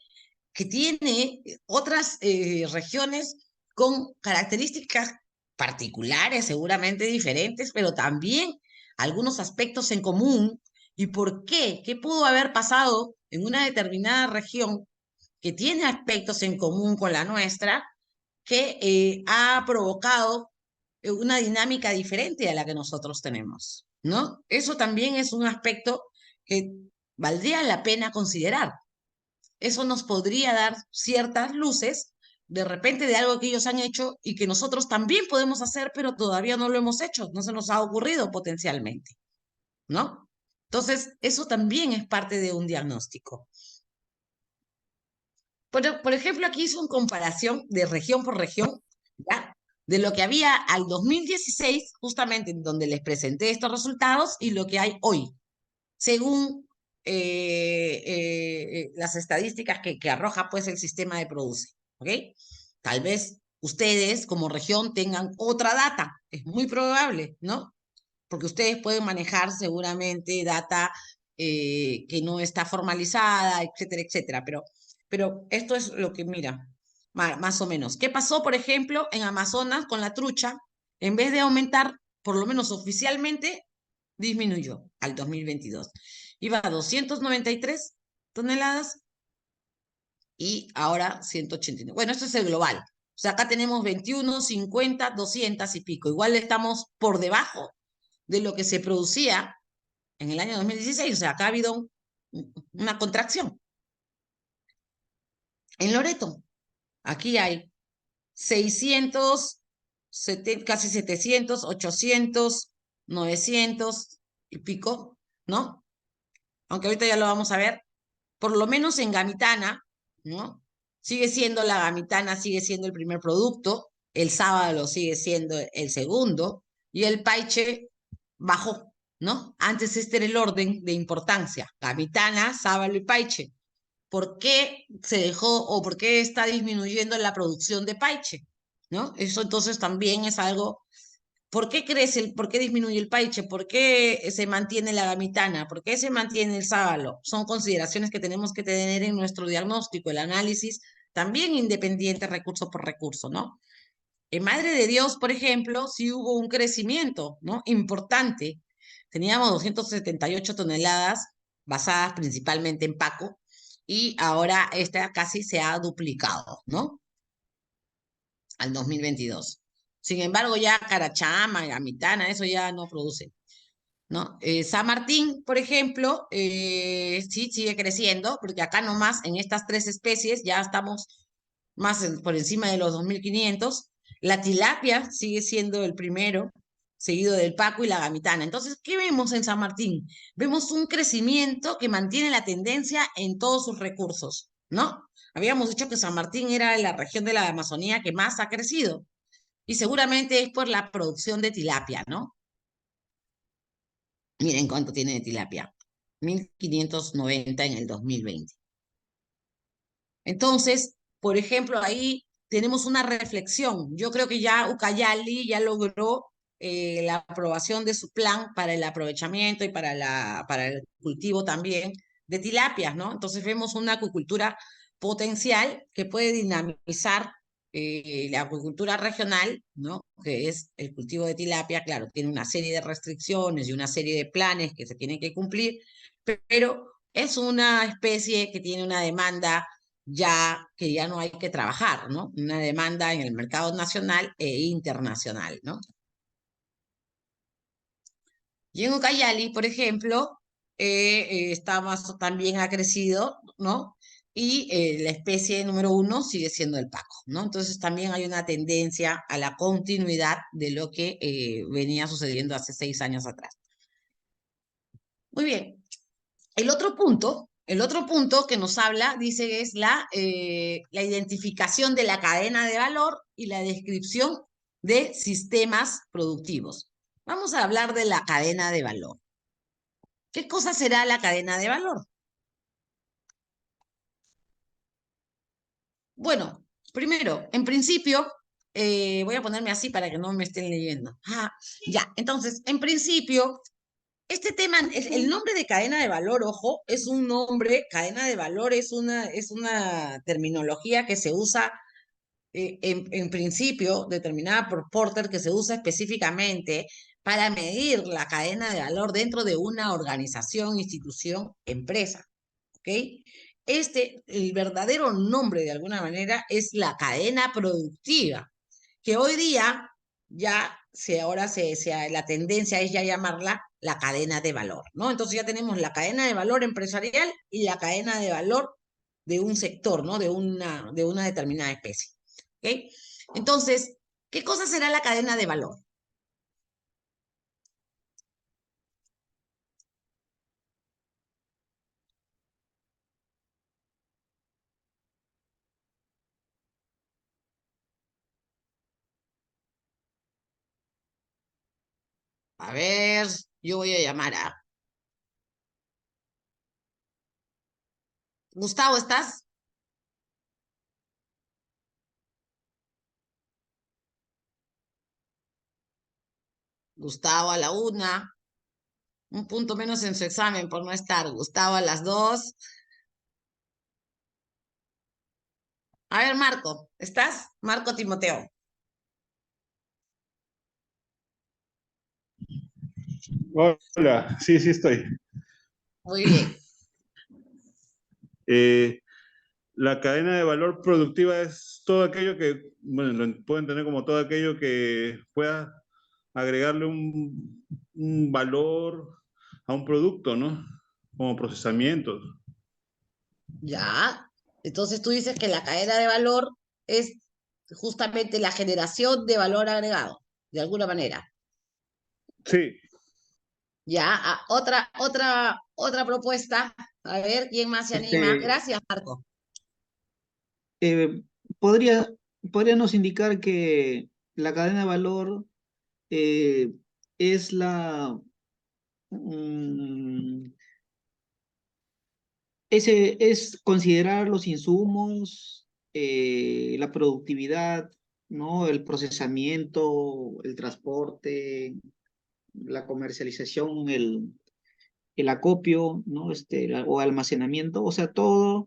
que tiene otras regiones con características particulares, seguramente diferentes, pero también algunos aspectos en común. ¿Y por qué? ¿Qué pudo haber pasado en una determinada región que tiene aspectos en común con la nuestra que ha provocado una dinámica diferente a la que nosotros tenemos, ¿no? Eso también es un aspecto que valdría la pena considerar. Eso nos podría dar ciertas luces de repente de algo que ellos han hecho y que nosotros también podemos hacer, pero todavía no lo hemos hecho, no se nos ha ocurrido potencialmente, ¿no? Entonces, eso también es parte de un diagnóstico. Por ejemplo, aquí hizo una comparación de región por región, ¿ya? de lo que había al 2016, justamente en donde les presenté estos resultados, y lo que hay hoy, según las estadísticas que arroja pues el sistema de Produce, ¿ok? Tal vez ustedes como región tengan otra data, es muy probable, ¿no? Porque ustedes pueden manejar seguramente data que no está formalizada, etcétera, etcétera, pero esto es lo que mira, más o menos. ¿Qué pasó, por ejemplo, en Amazonas con la trucha? En vez de aumentar, por lo menos oficialmente, disminuyó al 2022. Iba a 293 toneladas y ahora 189. Bueno, esto es el global. O sea, acá tenemos 21, 50, 200 y pico. Igual estamos por debajo de lo que se producía en el año 2016. O sea, acá ha habido una contracción. En Loreto, aquí hay 600, casi 700, 800, 900 y pico, ¿no? Aunque ahorita ya lo vamos a ver. Por lo menos en Gamitana, ¿no? Sigue siendo la Gamitana, sigue siendo el primer producto, el sábalo sigue siendo el segundo, y el Paiche bajó, ¿no? Antes este era el orden de importancia, Gamitana, sábalo y Paiche. ¿Por qué se dejó o por qué está disminuyendo la producción de Paiche? ¿No? Eso entonces también es algo. ¿Por qué crece, por qué disminuye el paiche? ¿Por qué se mantiene la gamitana? ¿Por qué se mantiene el sábalo? Son consideraciones que tenemos que tener en nuestro diagnóstico, el análisis, también independiente recurso por recurso, ¿no? En Madre de Dios, por ejemplo, sí hubo un crecimiento, ¿no? Importante. Teníamos 278 toneladas basadas principalmente en Paco y ahora esta casi se ha duplicado, ¿no? Al 2022. Sin embargo, ya Carachama, Gamitana, eso ya no produce, ¿no? San Martín, por ejemplo, sí sigue creciendo, porque acá nomás en estas tres especies ya estamos más por encima de los 2.500. La tilapia sigue siendo el primero, seguido del paco y la gamitana. Entonces, ¿qué vemos en San Martín? Vemos un crecimiento que mantiene la tendencia en todos sus recursos, ¿no? Habíamos dicho que San Martín era la región de la Amazonía que más ha crecido y seguramente es por la producción de tilapia, ¿no? Miren cuánto tiene de tilapia, 1.590 en el 2020. Entonces, por ejemplo, ahí tenemos una reflexión. Yo creo que ya Ucayali ya logró la aprobación de su plan para el aprovechamiento y para el cultivo también de tilapias, ¿no? Entonces vemos una acuicultura potencial que puede dinamizar la acuicultura regional, ¿no? Que es el cultivo de tilapia. Claro, tiene una serie de restricciones y una serie de planes que se tienen que cumplir, pero es una especie que tiene una demanda ya que ya no hay que trabajar, ¿no? Una demanda en el mercado nacional e internacional, ¿no? Y en Ucayali, por ejemplo, también ha crecido, ¿no? Y la especie número uno sigue siendo el paco, ¿no? Entonces también hay una tendencia a la continuidad de lo que venía sucediendo hace 6 años atrás. Muy bien. El otro punto que nos habla, dice, es la identificación de la cadena de valor y la descripción de sistemas productivos. Vamos a hablar de la cadena de valor. ¿Qué cosa será la cadena de valor? Bueno, primero, en principio, voy a ponerme así para que no me estén leyendo. Ya, entonces, en principio, este tema, el nombre de cadena de valor, ojo, es un nombre, cadena de valor es una terminología que se usa en principio, determinada por Porter, que se usa específicamente para medir la cadena de valor dentro de una organización, institución, empresa. ¿Ok? El verdadero nombre de alguna manera es la cadena productiva, que hoy día la tendencia es ya llamarla la cadena de valor, ¿no? Entonces ya tenemos la cadena de valor empresarial y la cadena de valor de un sector, ¿no? De una determinada especie, ¿ok? Entonces, ¿qué cosa será la cadena de valor? A ver, yo voy a llamar a... Gustavo, ¿estás? Gustavo a la 1, un punto menos en su examen por no estar. Gustavo a las 2. A ver, Marco, ¿estás? Marco Timoteo. Hola, sí, sí estoy. Muy bien. Eh, la cadena de valor productiva es todo aquello que, bueno, lo pueden tener como todo aquello que pueda agregarle un valor a un producto, ¿no? Como procesamientos. Ya. Entonces tú dices que la cadena de valor es justamente la generación de valor agregado, de alguna manera. Sí, Ya. Otra propuesta. A ver, ¿quién más se anima? Este, Gracias, Marco. eh, podría, podríamos indicar que la cadena de valor eh, es mm, es considerar los insumos, la productividad, ¿no? El procesamiento, el transporte, la comercialización, el acopio, ¿no? O almacenamiento, o sea, todo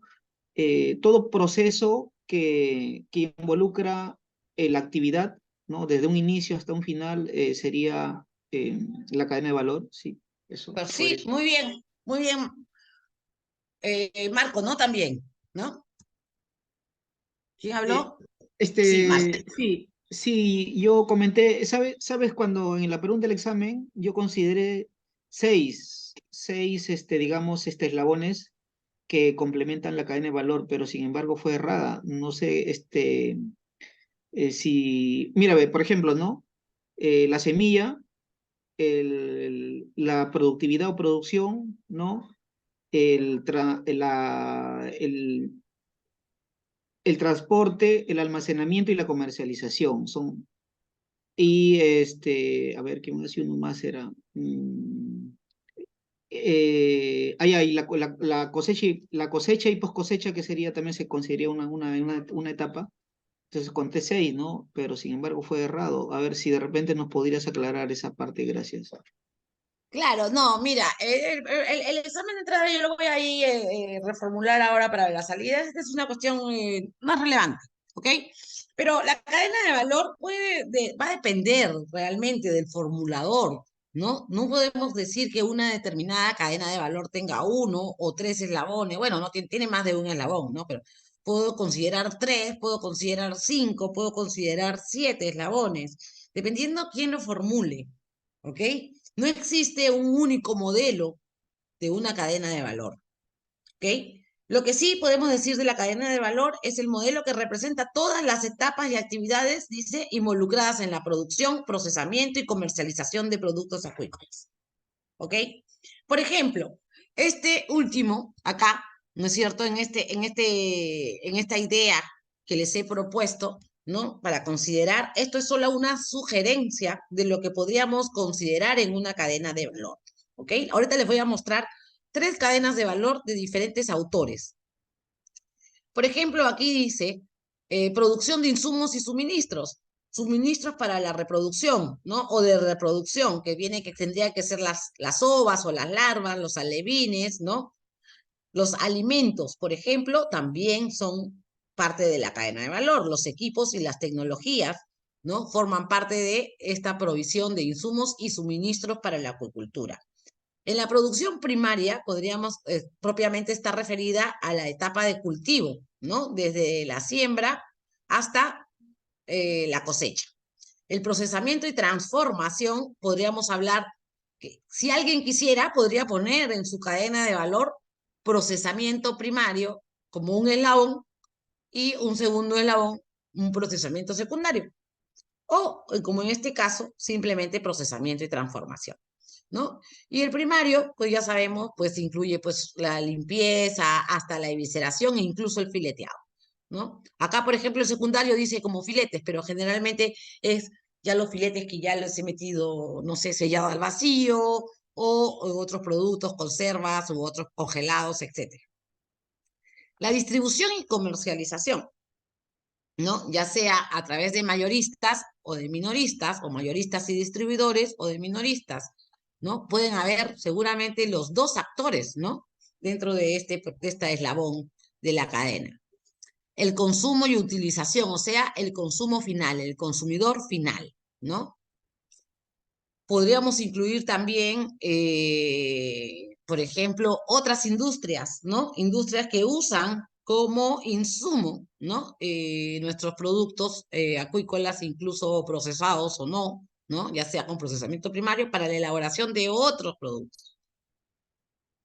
proceso que involucra la actividad, ¿no? Desde un inicio hasta un final sería la cadena de valor, sí, eso Pero podría sí, ser. muy bien, Marco, ¿no? También, ¿no? ¿Quién Eh, habló? Sí, Marco. sí, sí, yo comenté, ¿sabes cuando en la pregunta del examen yo consideré seis, digamos, eslabones que complementan la cadena de valor, pero sin embargo fue errada. No sé, si, mira, ve, por ejemplo, ¿no? La semilla, la productividad o producción, ¿no? El transporte, el almacenamiento y la comercialización y a ver, ¿qué más? Y uno más era. La cosecha y post cosecha, que sería también se consideraría una etapa. Entonces conté seis, ¿no? Pero sin embargo fue errado. A ver si de repente nos podrías aclarar esa parte, gracias. Claro, no, mira, el examen de entrada yo lo voy a ir reformular ahora para la salida. Esta es una cuestión más relevante, ¿ok? Pero la cadena de valor va a depender realmente del formulador, ¿no? No podemos decir que una determinada cadena de valor tenga 1 o 3 eslabones. Bueno, no tiene más de un eslabón, ¿no? Pero puedo considerar 3, puedo considerar 5, puedo considerar 7 eslabones, dependiendo quién lo formule, ¿ok? No existe un único modelo de una cadena de valor, ¿ok? Lo que sí podemos decir de la cadena de valor es el modelo que representa todas las etapas y actividades, dice, involucradas en la producción, procesamiento y comercialización de productos acuícolas, ¿ok? Por ejemplo, este último acá, ¿no es cierto? En esta idea que les he propuesto, ¿no? Para considerar, esto es solo una sugerencia de lo que podríamos considerar en una cadena de valor, ¿ok? Ahorita les voy a mostrar 3 cadenas de valor de diferentes autores. Por ejemplo, aquí dice producción de insumos y suministros. Suministros para la reproducción, ¿no? O de reproducción, que tendría que ser las ovas o las larvas, los alevines, ¿no? Los alimentos, por ejemplo, también son parte de la cadena de valor. Los equipos y las tecnologías, ¿no? Forman parte de esta provisión de insumos y suministros para la acuicultura. En la producción primaria podríamos propiamente estar referida a la etapa de cultivo, ¿no? Desde la siembra hasta la cosecha. El procesamiento y transformación, podríamos hablar que si alguien quisiera, podría poner en su cadena de valor procesamiento primario como un eslabón y un segundo eslabón, un procesamiento secundario. O, como en este caso, simplemente procesamiento y transformación, ¿no? Y el primario, pues ya sabemos, pues incluye pues la limpieza hasta la evisceración e incluso el fileteado, ¿no? Acá, por ejemplo, el secundario dice como filetes, pero generalmente es ya los filetes que ya los he metido, no sé, sellado al vacío, o otros productos, conservas u otros congelados, etc. La distribución y comercialización, ¿no? Ya sea a través de mayoristas o de minoristas, o mayoristas y distribuidores o de minoristas, ¿no? Pueden haber seguramente los dos actores, ¿no? Dentro de este eslabón de la cadena. El consumo y utilización, o sea, el consumo final, el consumidor final, ¿no? Podríamos incluir también, por ejemplo, otras industrias, ¿no? Industrias que usan como insumo, ¿no? Nuestros productos acuícolas, incluso procesados o no, ¿no? Ya sea con procesamiento primario para la elaboración de otros productos.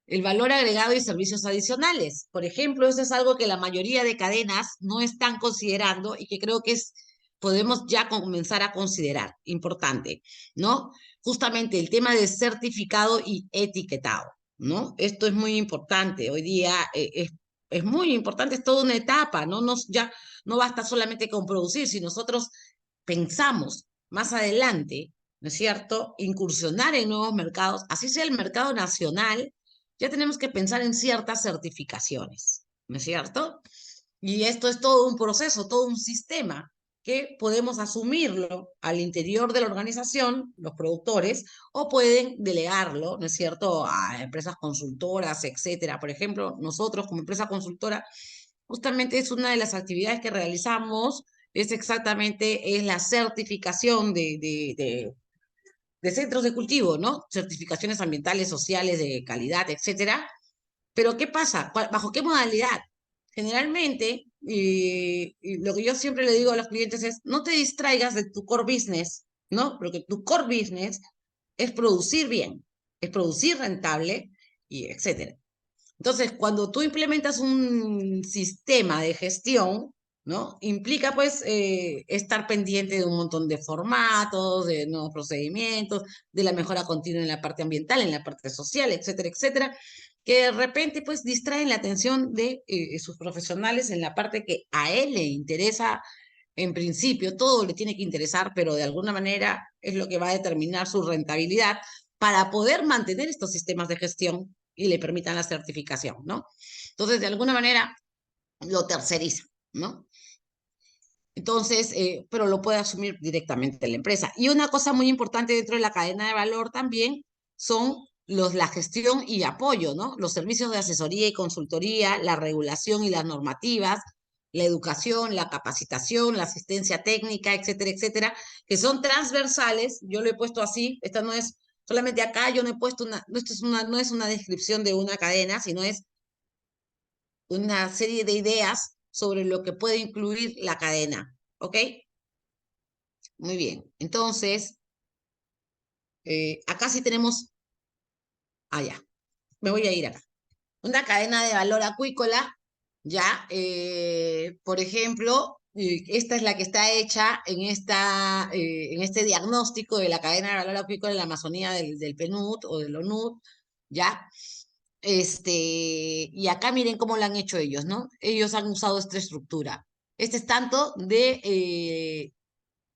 El valor agregado y servicios adicionales. Por ejemplo, eso es algo que la mayoría de cadenas no están considerando y que creo que podemos ya comenzar a considerar. Importante, ¿no? Justamente el tema de certificado y etiquetado, ¿no? Esto es muy importante. Hoy día es muy importante, es toda una etapa, ¿no? Ya no basta solamente con producir, si nosotros pensamos más adelante, ¿no es cierto?, incursionar en nuevos mercados, así sea el mercado nacional, ya tenemos que pensar en ciertas certificaciones, ¿no es cierto? Y esto es todo un proceso, todo un sistema que podemos asumirlo al interior de la organización, los productores, o pueden delegarlo, ¿no es cierto?, a empresas consultoras, etcétera. Por ejemplo, nosotros como empresa consultora, justamente es una de las actividades que realizamos, es la certificación de centros de cultivo, ¿no? Certificaciones ambientales, sociales, de calidad, etcétera. Pero ¿qué pasa? ¿Bajo qué modalidad? Generalmente, y lo que yo siempre le digo a los clientes es, no te distraigas de tu core business, ¿no? Porque tu core business es producir bien, es producir rentable, y etcétera. Entonces, cuando tú implementas un sistema de gestión, ¿no? Implica pues estar pendiente de un montón de formatos, de nuevos procedimientos, de la mejora continua en la parte ambiental, en la parte social, etcétera, etcétera, que de repente pues distraen la atención de sus profesionales en la parte que a él le interesa. En principio, todo le tiene que interesar, pero de alguna manera es lo que va a determinar su rentabilidad para poder mantener estos sistemas de gestión y le permitan la certificación, ¿no? Entonces, de alguna manera, lo terceriza, ¿no? Entonces, pero lo puede asumir directamente la empresa. Y una cosa muy importante dentro de la cadena de valor también son la gestión y apoyo, ¿no? Los servicios de asesoría y consultoría, la regulación y las normativas, la educación, la capacitación, la asistencia técnica, etcétera, etcétera, que son transversales. Yo lo he puesto así, esta no es solamente acá, yo no he puesto no es una descripción de una cadena, sino es una serie de ideas sobre lo que puede incluir la cadena, ¿ok? Muy bien, entonces, acá sí tenemos, ya, me voy a ir acá. Una cadena de valor acuícola, ya, por ejemplo, esta es la que está hecha en este diagnóstico de la cadena de valor acuícola en la Amazonía del PNUD o del ONUD, ya. Y acá miren cómo lo han hecho ellos, ¿no? Ellos han usado esta estructura. Este es tanto de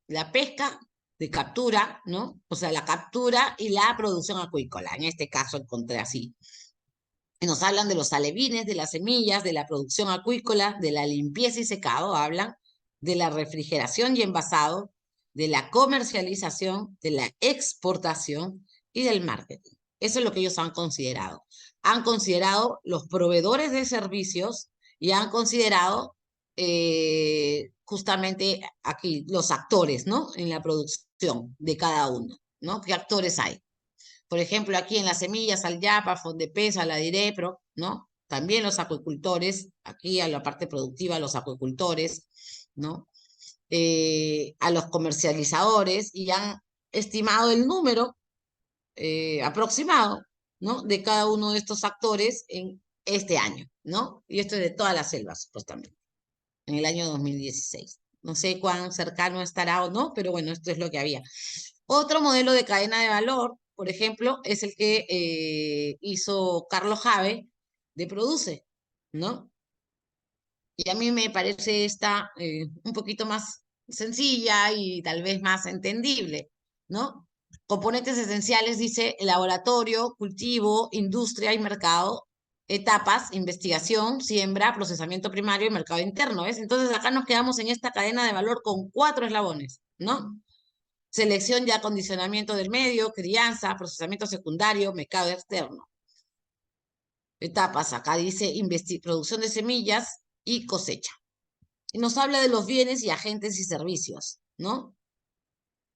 la pesca, de captura, ¿no? O sea, la captura y la producción acuícola. En este caso encontré así. Y nos hablan de los alevines, de las semillas, de la producción acuícola, de la limpieza y secado, hablan de la refrigeración y envasado, de la comercialización, de la exportación y del marketing. Eso es lo que ellos han considerado. Han considerado los proveedores de servicios y han considerado justamente aquí los actores, ¿no? En la producción de cada uno, ¿no? ¿Qué actores hay? Por ejemplo, aquí en las semillas, al YAPA, Fondepesa, la Direpro, ¿no? También los acuicultores, aquí a la parte productiva, los acuicultores, ¿no? A los comercializadores y han estimado el número aproximado, ¿no? De cada uno de estos actores en este año, ¿no? Y esto es de todas las selvas, supuestamente, en el año 2016. No sé cuán cercano estará o no, pero bueno, esto es lo que había. Otro modelo de cadena de valor, por ejemplo, es el que hizo Carlos Jave de Produce, ¿no? Y a mí me parece esta un poquito más sencilla y tal vez más entendible, ¿no? Componentes esenciales dice laboratorio, cultivo, industria y mercado. Etapas, investigación, siembra, procesamiento primario y mercado interno, ¿ves? Entonces acá nos quedamos en esta cadena de valor con 4 eslabones, ¿no? Selección y acondicionamiento del medio, crianza, procesamiento secundario, mercado externo. Etapas, acá dice producción de semillas y cosecha. Y nos habla de los bienes y agentes y servicios, ¿no?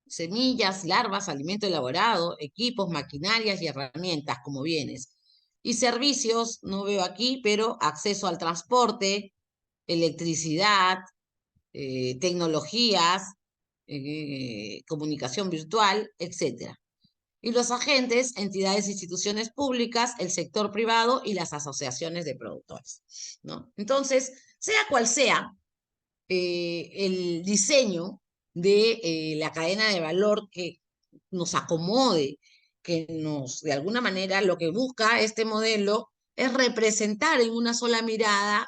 Semillas, larvas, alimento elaborado, equipos, maquinarias y herramientas como bienes. Y servicios, no veo aquí, pero acceso al transporte, electricidad, tecnologías, comunicación virtual, etc. Y los agentes, entidades e instituciones públicas, el sector privado y las asociaciones de productores, ¿no? Entonces, sea cual sea el diseño de la cadena de valor que nos acomode, que nos, de alguna manera, lo que busca este modelo es representar en una sola mirada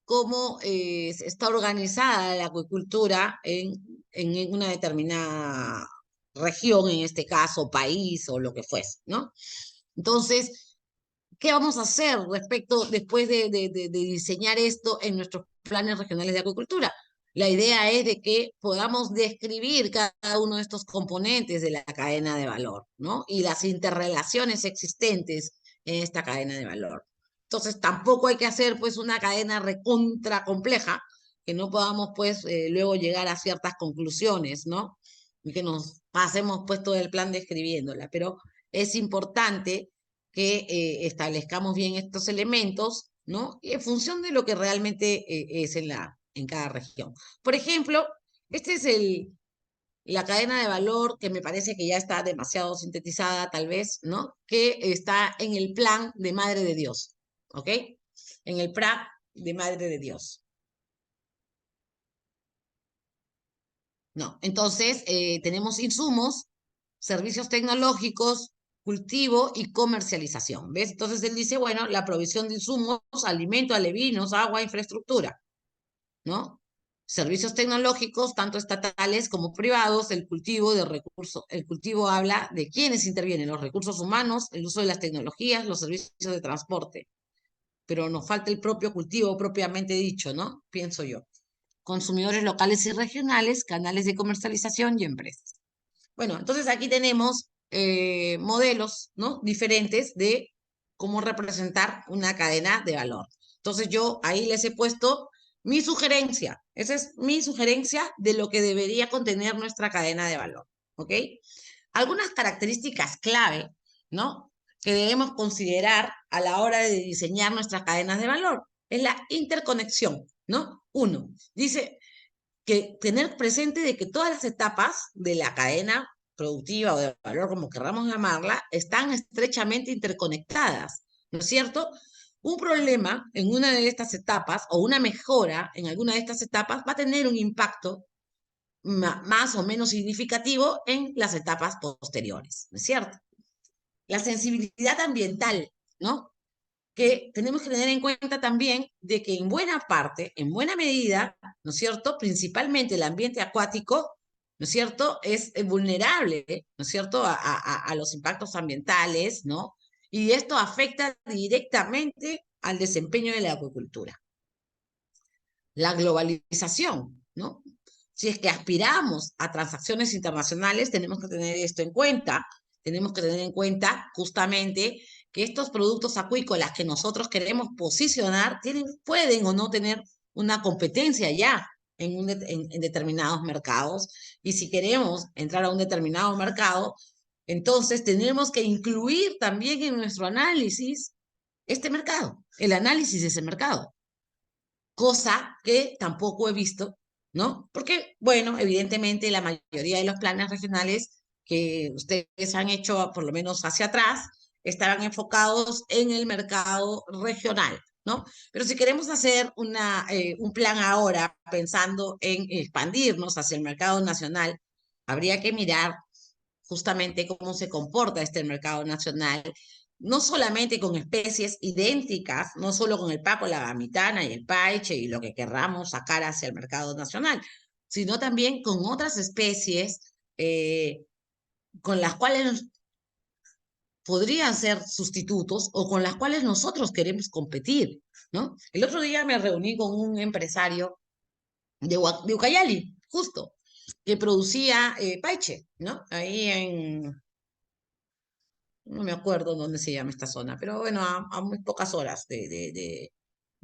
cómo está organizada la acuicultura en una determinada región, en este caso, país o lo que fuese, ¿no? Entonces, ¿qué vamos a hacer respecto, después de diseñar esto en nuestros planes regionales de acuicultura? La idea es de que podamos describir cada uno de estos componentes de la cadena de valor, ¿no? Y las interrelaciones existentes en esta cadena de valor. Entonces, tampoco hay que hacer, pues, una cadena recontra compleja, que no podamos, pues, luego llegar a ciertas conclusiones, ¿no? Y que nos pasemos, pues, todo el plan describiéndola. Pero es importante que establezcamos bien estos elementos, ¿no? Y en función de lo que realmente es en cada región. Por ejemplo, este es la cadena de valor que me parece que ya está demasiado sintetizada, tal vez, ¿no? Que está en el plan de Madre de Dios, ¿ok? En el plan de Madre de Dios. No, entonces tenemos insumos, servicios tecnológicos, cultivo y comercialización, ¿ves? Entonces él dice, bueno, la provisión de insumos, alimentos, alevinos, agua, infraestructura, ¿no? Servicios tecnológicos, tanto estatales como privados, el cultivo de recursos. El cultivo habla de quiénes intervienen, los recursos humanos, el uso de las tecnologías, los servicios de transporte. Pero nos falta el propio cultivo propiamente dicho, ¿no? Pienso yo. Consumidores locales y regionales, canales de comercialización y empresas. Bueno, entonces aquí tenemos modelos, ¿no? Diferentes de cómo representar una cadena de valor. Entonces yo ahí les he puesto mi sugerencia. Esa es mi sugerencia de lo que debería contener nuestra cadena de valor, ¿ok? Algunas características clave, ¿no? Que debemos considerar a la hora de diseñar nuestras cadenas de valor. Es la interconexión, ¿no? Uno, dice que tener presente de que todas las etapas de la cadena productiva o de valor, como querramos llamarla, están estrechamente interconectadas, ¿no es cierto? Un problema en una de estas etapas o una mejora en alguna de estas etapas va a tener un impacto más o menos significativo en las etapas posteriores, ¿no es cierto? La sensibilidad ambiental, ¿no? Que tenemos que tener en cuenta también de que en buena parte, en buena medida, ¿no es cierto? Principalmente el ambiente acuático, ¿no es cierto? Es vulnerable, ¿no es cierto? A los impactos ambientales, ¿no? Y esto afecta directamente al desempeño de la acuicultura. La globalización, ¿no? Si es que aspiramos a transacciones internacionales, tenemos que tener esto en cuenta. Tenemos que tener en cuenta justamente que estos productos acuícolas que nosotros queremos posicionar pueden o no tener una competencia ya en determinados mercados. Y si queremos entrar a un determinado mercado, entonces tenemos que incluir también en nuestro análisis este mercado, el análisis de ese mercado. Cosa que tampoco he visto, ¿no? Porque, bueno, evidentemente la mayoría de los planes regionales que ustedes han hecho, por lo menos hacia atrás, estaban enfocados en el mercado regional, ¿no? Pero si queremos hacer un plan ahora pensando en expandirnos hacia el mercado nacional, habría que mirar justamente cómo se comporta este mercado nacional, no solamente con especies idénticas, no solo con el paco, la gamitana y el paiche y lo que querramos sacar hacia el mercado nacional, sino también con otras especies con las cuales podrían ser sustitutos o con las cuales nosotros queremos competir, ¿no? El otro día me reuní con un empresario de Ucayali, justo, que producía paiche, ¿no? Ahí no me acuerdo dónde se llama esta zona, pero bueno, a muy pocas horas de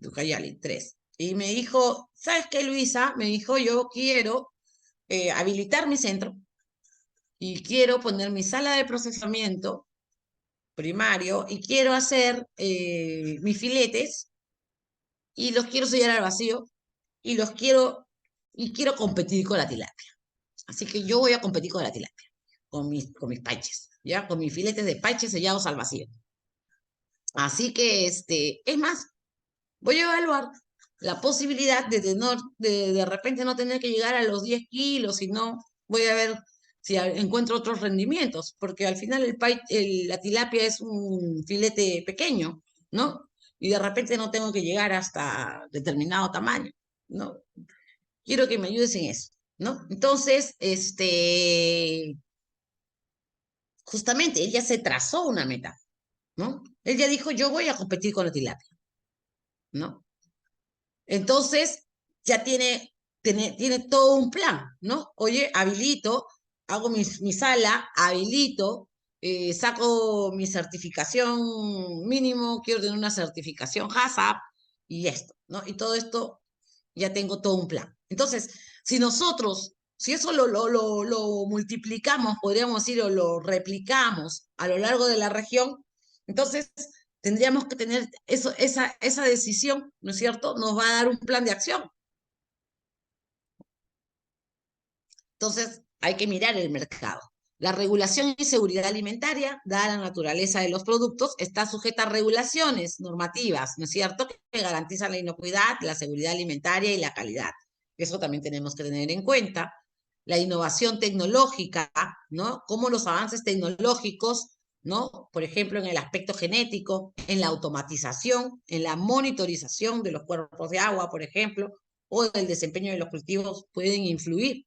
Ucayali, 3. Y me dijo, ¿sabes qué, Luisa? Me dijo, yo quiero habilitar mi centro y quiero poner mi sala de procesamiento primario y quiero hacer mis filetes y los quiero sellar al vacío y quiero competir con la tilapia. Así que yo voy a competir con la tilapia, con mis paiches, ¿ya? Con mis filetes de paiches sellados al vacío. Así que, es más, voy a evaluar la posibilidad de repente no tener que llegar a los 10 kilos, sino voy a ver si encuentro otros rendimientos, porque al final la tilapia es un filete pequeño, ¿no? Y de repente no tengo que llegar hasta determinado tamaño, ¿no? Quiero que me ayudes en eso, ¿no? Entonces, justamente, ella se trazó una meta, ¿no? Ella dijo, yo voy a competir con la tilapia, ¿no? Entonces, ya tiene todo un plan, ¿no? Oye, habilito, hago mi sala, habilito, saco mi certificación mínimo, quiero tener una certificación HACCP y esto, ¿no? Y todo esto, ya tengo todo un plan. Entonces, si eso lo multiplicamos, podríamos decir, o lo replicamos a lo largo de la región, entonces tendríamos que tener esa decisión, ¿no es cierto? Nos va a dar un plan de acción. Entonces, hay que mirar el mercado. La regulación y seguridad alimentaria, dada la naturaleza de los productos, está sujeta a regulaciones normativas, ¿no es cierto?, que garantizan la inocuidad, la seguridad alimentaria y la calidad. Eso también tenemos que tener en cuenta. La innovación tecnológica, ¿no? Cómo los avances tecnológicos, ¿no? Por ejemplo, en el aspecto genético, en la automatización, en la monitorización de los cuerpos de agua, por ejemplo, o el desempeño de los cultivos pueden influir.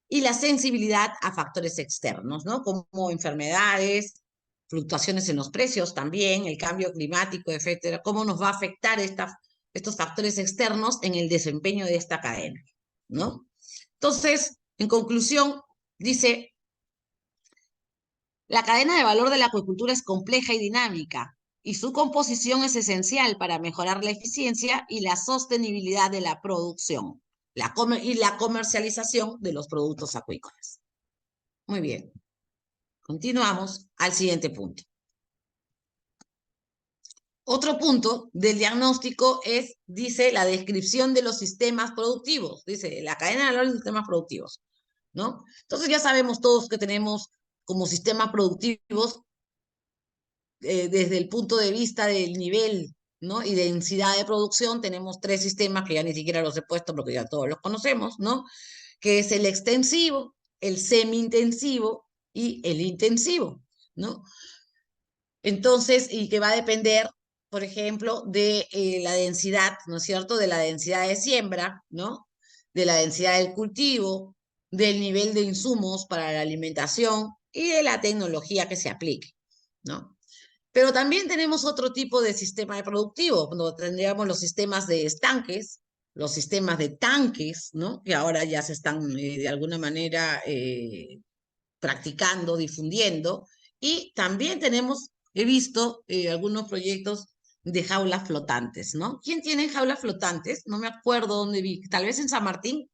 Y la sensibilidad a factores externos, ¿no? Como enfermedades, fluctuaciones en los precios también, el cambio climático, etcétera. ¿Cómo nos va a afectar estos factores externos en el desempeño de esta cadena, ¿no? Entonces, en conclusión, dice, la cadena de valor de la acuicultura es compleja y dinámica, y su composición es esencial para mejorar la eficiencia y la sostenibilidad de la producción y la comercialización de los productos acuícolas. Muy bien. Continuamos al siguiente punto. Otro punto del diagnóstico dice, la descripción de los sistemas productivos. Dice, la cadena de valor de los sistemas productivos, ¿no? Entonces ya sabemos todos que tenemos como sistemas productivos desde el punto de vista del nivel, ¿no? Y densidad de producción, tenemos 3 sistemas que ya ni siquiera los he puesto porque ya todos los conocemos, ¿no? Que es el extensivo, el semi-intensivo y el intensivo, ¿no? Entonces, y que va a depender, por ejemplo, de la densidad, ¿no es cierto? De la densidad de siembra, ¿no? De la densidad del cultivo, del nivel de insumos para la alimentación y de la tecnología que se aplique, ¿no? Pero también tenemos otro tipo de sistema de productivo, cuando tendríamos los sistemas de estanques, los sistemas de tanques, ¿no? Que ahora ya se están de alguna manera practicando, difundiendo. Y también he visto algunos proyectos de jaulas flotantes, ¿no? ¿Quién tiene jaulas flotantes? No me acuerdo dónde vi, tal vez en San Martín.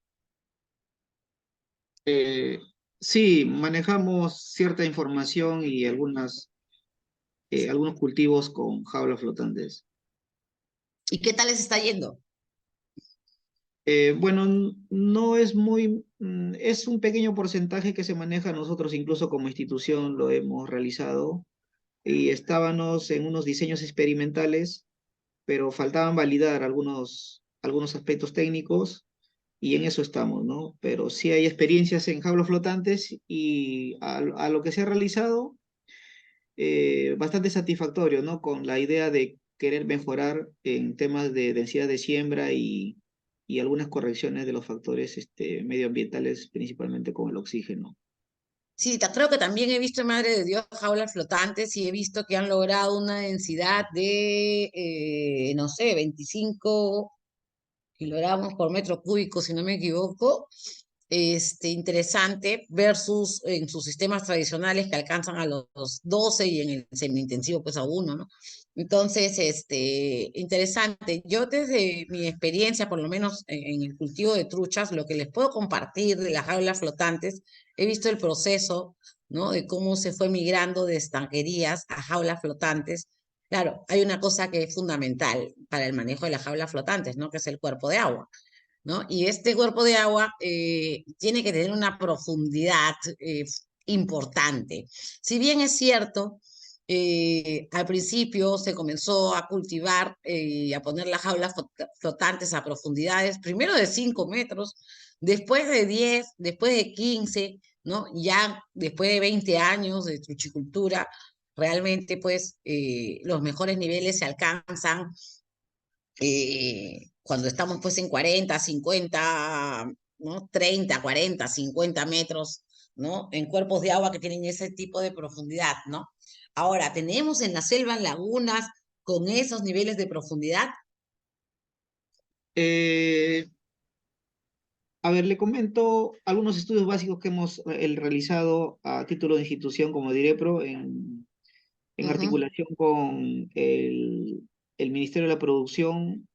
Sí, manejamos cierta información y algunos cultivos con jaulas flotantes. ¿Y qué tal les está yendo? Bueno, no es es un pequeño porcentaje que se maneja, nosotros incluso como institución lo hemos realizado y estábamos en unos diseños experimentales, pero faltaban validar algunos aspectos técnicos y en eso estamos, ¿no? Pero sí hay experiencias en jaulas flotantes y a lo que se ha realizado, bastante satisfactorio, ¿no? Con la idea de querer mejorar en temas de densidad de siembra y algunas correcciones de los factores medioambientales, principalmente con el oxígeno. Sí, creo que también he visto en Madre de Dios jaulas flotantes y he visto que han logrado una densidad de, no sé, 25 kilogramos por metro cúbico, si no me equivoco. Interesante versus en sus sistemas tradicionales que alcanzan a los 12 y en el semi-intensivo pues a 1, ¿no? Entonces, interesante. Yo desde mi experiencia, por lo menos en el cultivo de truchas, lo que les puedo compartir de las jaulas flotantes, he visto el proceso, ¿no? De cómo se fue migrando de estanquerías a jaulas flotantes. Claro, hay una cosa que es fundamental para el manejo de las jaulas flotantes, ¿no? Que es el cuerpo de agua, ¿no? Y este cuerpo de agua tiene que tener una profundidad importante. Si bien es cierto, al principio se comenzó a cultivar y a poner las jaulas flotantes a profundidades, primero de 5 metros, después de 10, después de 15, ¿no? Ya después de 20 años de truchicultura, realmente pues los mejores niveles se alcanzan cuando estamos pues en 40, 50, ¿no? 30, 40, 50 metros, ¿no? En cuerpos de agua que tienen ese tipo de profundidad, ¿no? Ahora, tenemos en la selva lagunas con esos niveles de profundidad. Eh, a ver, le comento algunos estudios básicos que hemos realizado a título de institución como DIREPRO en Ujú, articulación con el Ministerio de la Producción.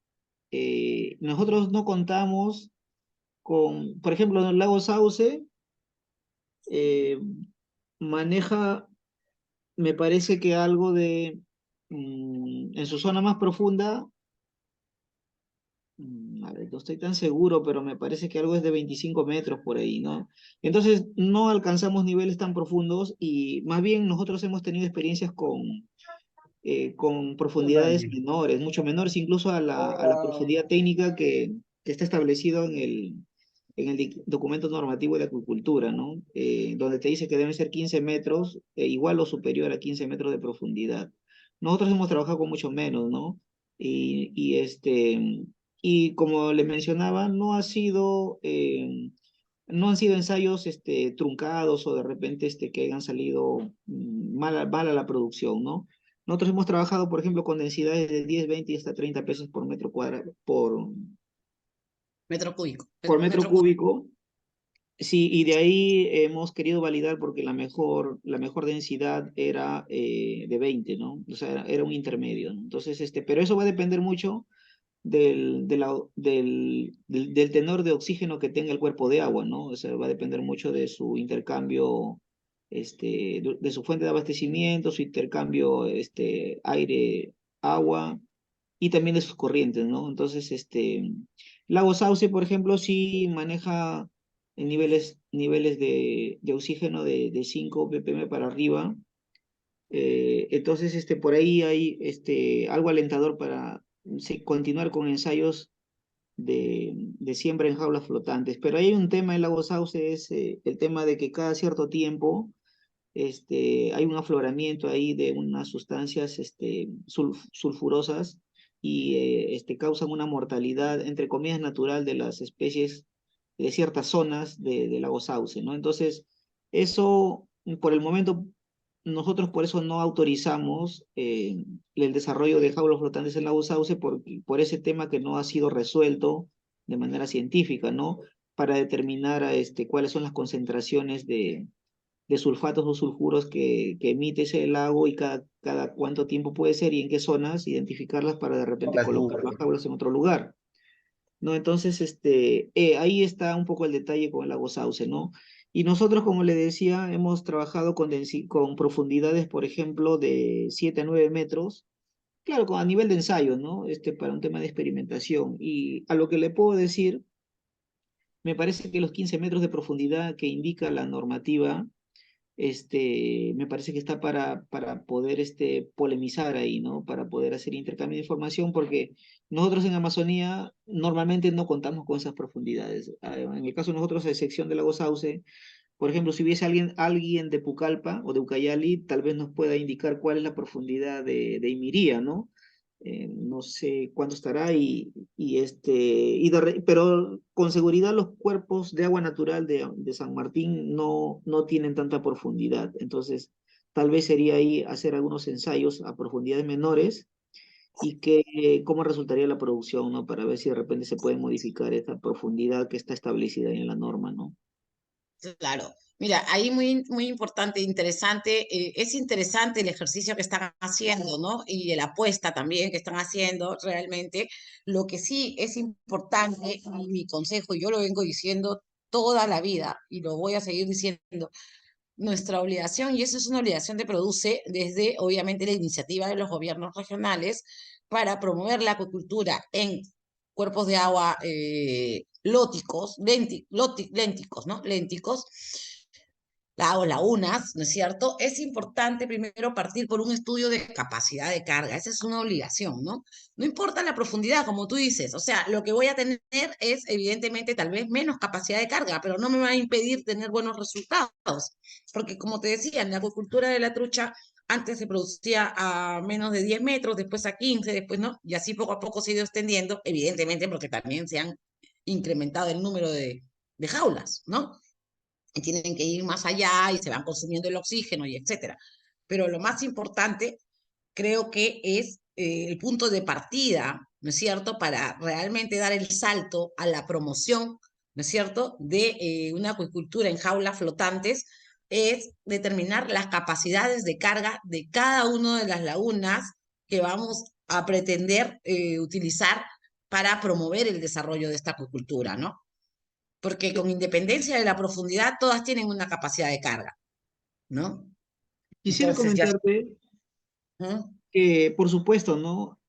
Nosotros no contamos con, por ejemplo, en el lago Sauce, eh, maneja, me parece que algo de, en su zona más profunda, a ver, no estoy tan seguro, pero me parece que algo es de 25 metros por ahí, ¿no? Entonces, no alcanzamos niveles tan profundos y más bien nosotros hemos tenido experiencias con profundidades menores, mucho menores incluso a la profundidad técnica que está establecido en el documento normativo de acuicultura, ¿no? Donde te dice que deben ser 15 metros, igual o superior a 15 metros de profundidad. Nosotros hemos trabajado con mucho menos, ¿no? Y como les mencionaba, no han sido ensayos truncados o de repente que hayan salido mala la producción, ¿no? Nosotros hemos trabajado, por ejemplo, con densidades de 10, 20 y hasta 30 pesos por metro cuadrado, metro cúbico. por metro Metro cúbico. cúbico. Sí, y de ahí hemos querido validar porque la mejor densidad era de 20, ¿no? O sea, era un intermedio, ¿no? Entonces, pero eso va a depender mucho del tenor de oxígeno que tenga el cuerpo de agua, ¿no? O sea, va a depender mucho de su intercambio, de su fuente de abastecimiento, su intercambio, aire-agua, y también de sus corrientes, ¿no? Entonces, Lago Sauce, por ejemplo, sí maneja niveles de oxígeno de 5 ppm para arriba. Entonces, por ahí hay algo alentador para sí, continuar con ensayos de siembra en jaulas flotantes. Pero hay un tema en Lago Sauce, es el tema de que cada cierto tiempo hay un afloramiento ahí de unas sustancias sulfurosas y causan una mortalidad, entre comillas, natural de las especies de ciertas zonas del lago Sauce, ¿no? Entonces, eso, por el momento, nosotros por eso no autorizamos el desarrollo de jaulas flotantes en lago Sauce por ese tema que no ha sido resuelto de manera científica, ¿no? Para determinar cuáles son las concentraciones de sulfatos o sulfuros que emite ese lago y cada cuánto tiempo puede ser y en qué zonas, identificarlas para de repente colocar las jaulas en otro lugar, ¿no? Entonces, ahí está un poco el detalle con el lago Sauce, ¿no? Y nosotros, como le decía, hemos trabajado con profundidades, por ejemplo, de 7 a 9 metros, claro, a nivel de ensayo, ¿no? Para un tema de experimentación. Y a lo que le puedo decir, me parece que los 15 metros de profundidad que indica la normativa, me parece que está para poder polemizar ahí, ¿no? Para poder hacer intercambio de información, porque nosotros en Amazonía normalmente no contamos con esas profundidades. En el caso de nosotros, a excepción del lago Sauce, por ejemplo, si hubiese alguien de Pucallpa o de Ucayali, tal vez nos pueda indicar cuál es la profundidad de Imiría, ¿no? no sé cuánto estará pero con seguridad los cuerpos de agua natural de San Martín no tienen tanta profundidad. Entonces, tal vez sería ahí hacer algunos ensayos a profundidades menores y cómo resultaría la producción, ¿no? Para ver si de repente se puede modificar esa profundidad que está establecida ahí en la norma, ¿no? Claro, mira, ahí muy importante, interesante, es interesante el ejercicio que están haciendo, ¿no? Y la apuesta también que están haciendo realmente. Lo que sí es importante, y mi consejo, y yo lo vengo diciendo toda la vida, y lo voy a seguir diciendo, nuestra obligación, y eso es una obligación de Produce, desde obviamente la iniciativa de los gobiernos regionales para promover la acuicultura en cuerpos de agua lénticos, ¿no? Lénticos, lagunas, ¿no es cierto? Es importante primero partir por un estudio de capacidad de carga, esa es una obligación, ¿no? No importa la profundidad, como tú dices, o sea, lo que voy a tener es evidentemente tal vez menos capacidad de carga, pero no me va a impedir tener buenos resultados, porque como te decía, en la acuicultura de la trucha antes se producía a menos de 10 metros, después a 15, después no, y así poco a poco se ha ido extendiendo, evidentemente porque también se han incrementado el número de jaulas, ¿no? Y tienen que ir más allá y se van consumiendo el oxígeno y etcétera. Pero lo más importante creo que es el punto de partida, ¿no es cierto?, para realmente dar el salto a la promoción, ¿no es cierto?, de una acuicultura en jaulas flotantes, es determinar las capacidades de carga de cada una de las lagunas que vamos a pretender utilizar para promover el desarrollo de esta acuicultura, ¿no? Porque con independencia de la profundidad, todas tienen una capacidad de carga, ¿no? Quisiera Entonces ya... comentarte ¿Mm? que, por supuesto, ¿no?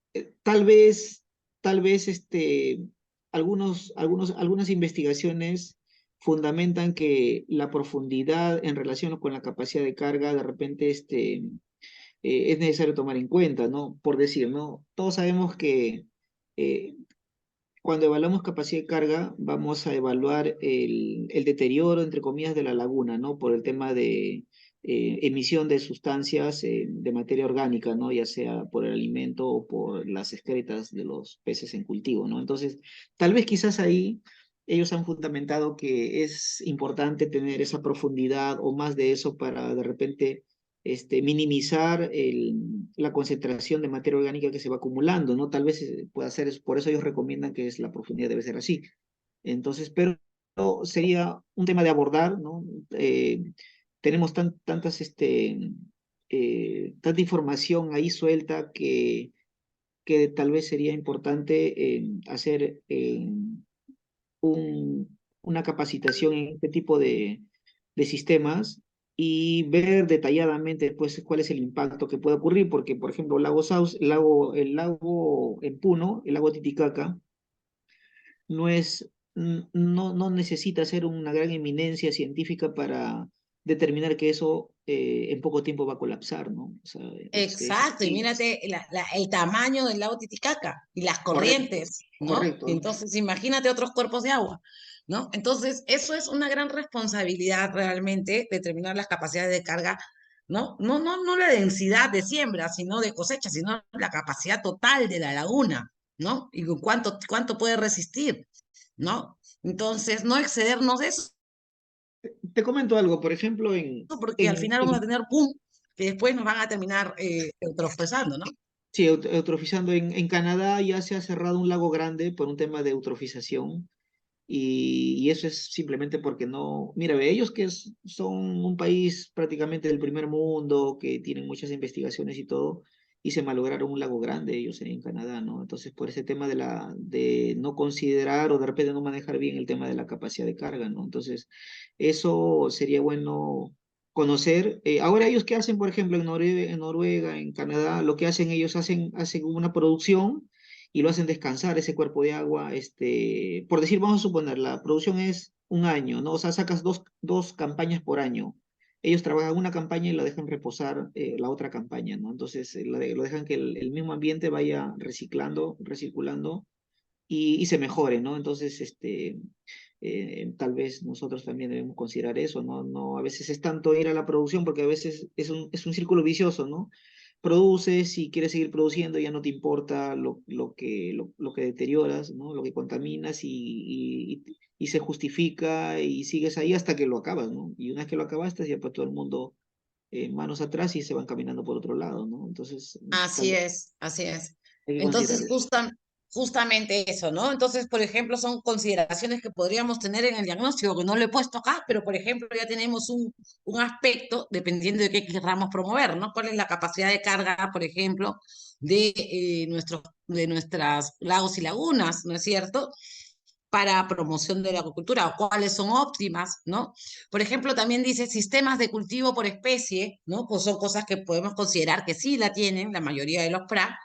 Tal vez algunas investigaciones fundamentan que la profundidad en relación con la capacidad de carga, de repente, es necesario tomar en cuenta, ¿no? Por decir, ¿no? Todos sabemos que eh, cuando evaluamos capacidad de carga, vamos a evaluar el deterioro, entre comillas, de la laguna, ¿no? Por el tema de emisión de sustancias de materia orgánica, ¿no? Ya sea por el alimento o por las excretas de los peces en cultivo, ¿no? Entonces, tal vez quizás ahí ellos han fundamentado que es importante tener esa profundidad o más de eso para de repente minimizar la concentración de materia orgánica que se va acumulando, ¿no? Tal vez pueda ser, por eso ellos recomiendan que la profundidad debe ser así. Entonces, pero sería un tema de abordar, ¿no? Tenemos tanta información ahí suelta que tal vez sería importante hacer una capacitación en este tipo de sistemas y ver detalladamente pues, cuál es el impacto que puede ocurrir, porque, por ejemplo, Lago Saus, el lago en Puno, el lago Titicaca, no necesita ser una gran eminencia científica para determinar que eso en poco tiempo va a colapsar, ¿no? O sea, Exacto, y sí, mírate el tamaño del lago Titicaca y las correcto, corrientes, ¿no? correcto. Entonces, imagínate otros cuerpos de agua, ¿no? Entonces, eso es una gran responsabilidad realmente, determinar las capacidades de carga, ¿no? No la densidad de siembra, sino de cosecha, sino la capacidad total de la laguna, ¿no? Y cuánto puede resistir, ¿no? Entonces, no excedernos de eso, Te comento algo, por ejemplo, porque al final vamos a tener boom, que después nos van a terminar eutrofizando, ¿no? sí, eutrofizando. En Canadá ya se ha cerrado un lago grande por un tema de eutrofización y eso es simplemente porque no, mira, ve, ellos son un país prácticamente del primer mundo, que tienen muchas investigaciones y todo, y se malograron un lago grande ellos en Canadá, ¿no? Entonces, por ese tema de no considerar o de repente no manejar bien el tema de la capacidad de carga, ¿no? Entonces, eso sería bueno conocer. Ahora ellos qué hacen, por ejemplo, en Noruega, en Canadá, lo que hacen ellos hacen una producción y lo hacen descansar ese cuerpo de agua, por decir, vamos a suponer, la producción es un año, ¿no? O sea, sacas dos campañas por año. Ellos trabajan una campaña y la dejan reposar la otra campaña, ¿no? Entonces lo dejan que el mismo ambiente vaya recirculando y se mejore, ¿no? Entonces, tal vez nosotros también debemos considerar eso, ¿no? No, a veces es tanto ir a la producción porque a veces es un círculo vicioso, ¿no? produces y quieres seguir produciendo, ya no te importa lo que deterioras, ¿no? Lo que contaminas y se justifica y sigues ahí hasta que lo acabas, ¿no? Y una vez que lo acabaste, ya pues todo el mundo manos atrás y se van caminando por otro lado, ¿no? Entonces, Así es, así es. hay que considerar Entonces, eso. justamente eso, ¿no? Entonces, por ejemplo, son consideraciones que podríamos tener en el diagnóstico, que no lo he puesto acá, pero, por ejemplo, ya tenemos un aspecto, dependiendo de qué queramos promover, ¿no? ¿Cuál es la capacidad de carga, por ejemplo, de nuestras lagos y lagunas, ¿no es cierto? Para promoción de la acuicultura, o cuáles son óptimas, ¿no? Por ejemplo, también dice sistemas de cultivo por especie, ¿no? Pues son cosas que podemos considerar que sí la tienen la mayoría de los PRA,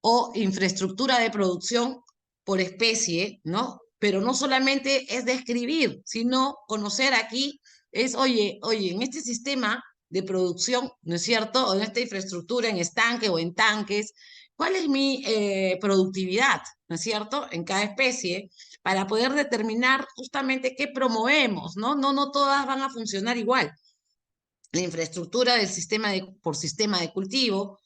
o infraestructura de producción por especie, ¿no? Pero no solamente es describir, sino conocer aquí es, oye, en este sistema de producción, ¿no es cierto? O en esta infraestructura, en estanque o en tanques, ¿cuál es mi productividad, ¿no es cierto? En cada especie, para poder determinar justamente qué promovemos, ¿no? No todas van a funcionar igual. La infraestructura del por sistema de cultivo,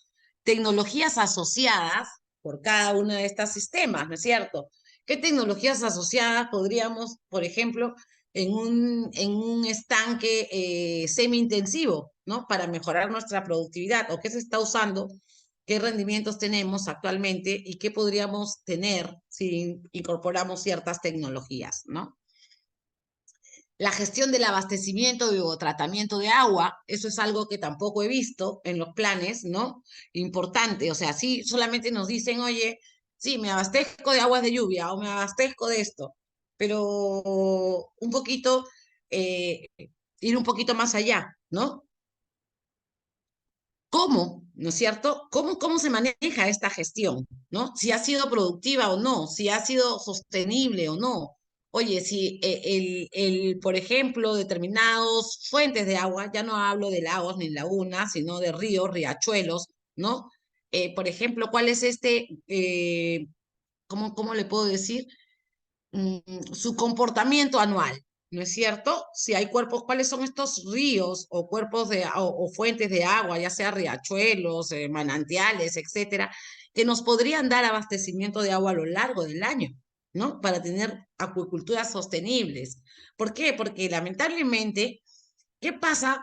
tecnologías asociadas por cada uno de estos sistemas, ¿no es cierto? ¿Qué tecnologías asociadas podríamos, por ejemplo, en un estanque semi-intensivo, ¿no? Para mejorar nuestra productividad, o qué se está usando, qué rendimientos tenemos actualmente y qué podríamos tener si incorporamos ciertas tecnologías, ¿no? La gestión del abastecimiento o tratamiento de agua, eso es algo que tampoco he visto en los planes, ¿no? Importante, o sea, sí, solamente nos dicen, oye, sí, me abastezco de aguas de lluvia o me abastezco de esto, pero un poquito, eh, ir un poquito más allá, ¿no? ¿Cómo? ¿No es cierto? ¿Cómo se maneja esta gestión? ¿No? Si ha sido productiva o no, si ha sido sostenible o no. Oye, si por ejemplo, determinados fuentes de agua, ya no hablo de lagos ni lagunas, sino de ríos, riachuelos, ¿no? Por ejemplo, ¿cuál es cómo le puedo decir? Su comportamiento anual, ¿no es cierto? Si hay cuerpos, ¿cuáles son estos ríos o cuerpos o fuentes de agua, ya sea riachuelos, manantiales, etcétera, que nos podrían dar abastecimiento de agua a lo largo del año, ¿no? Para tener acuiculturas sostenibles. ¿Por qué? Porque lamentablemente, ¿qué pasa?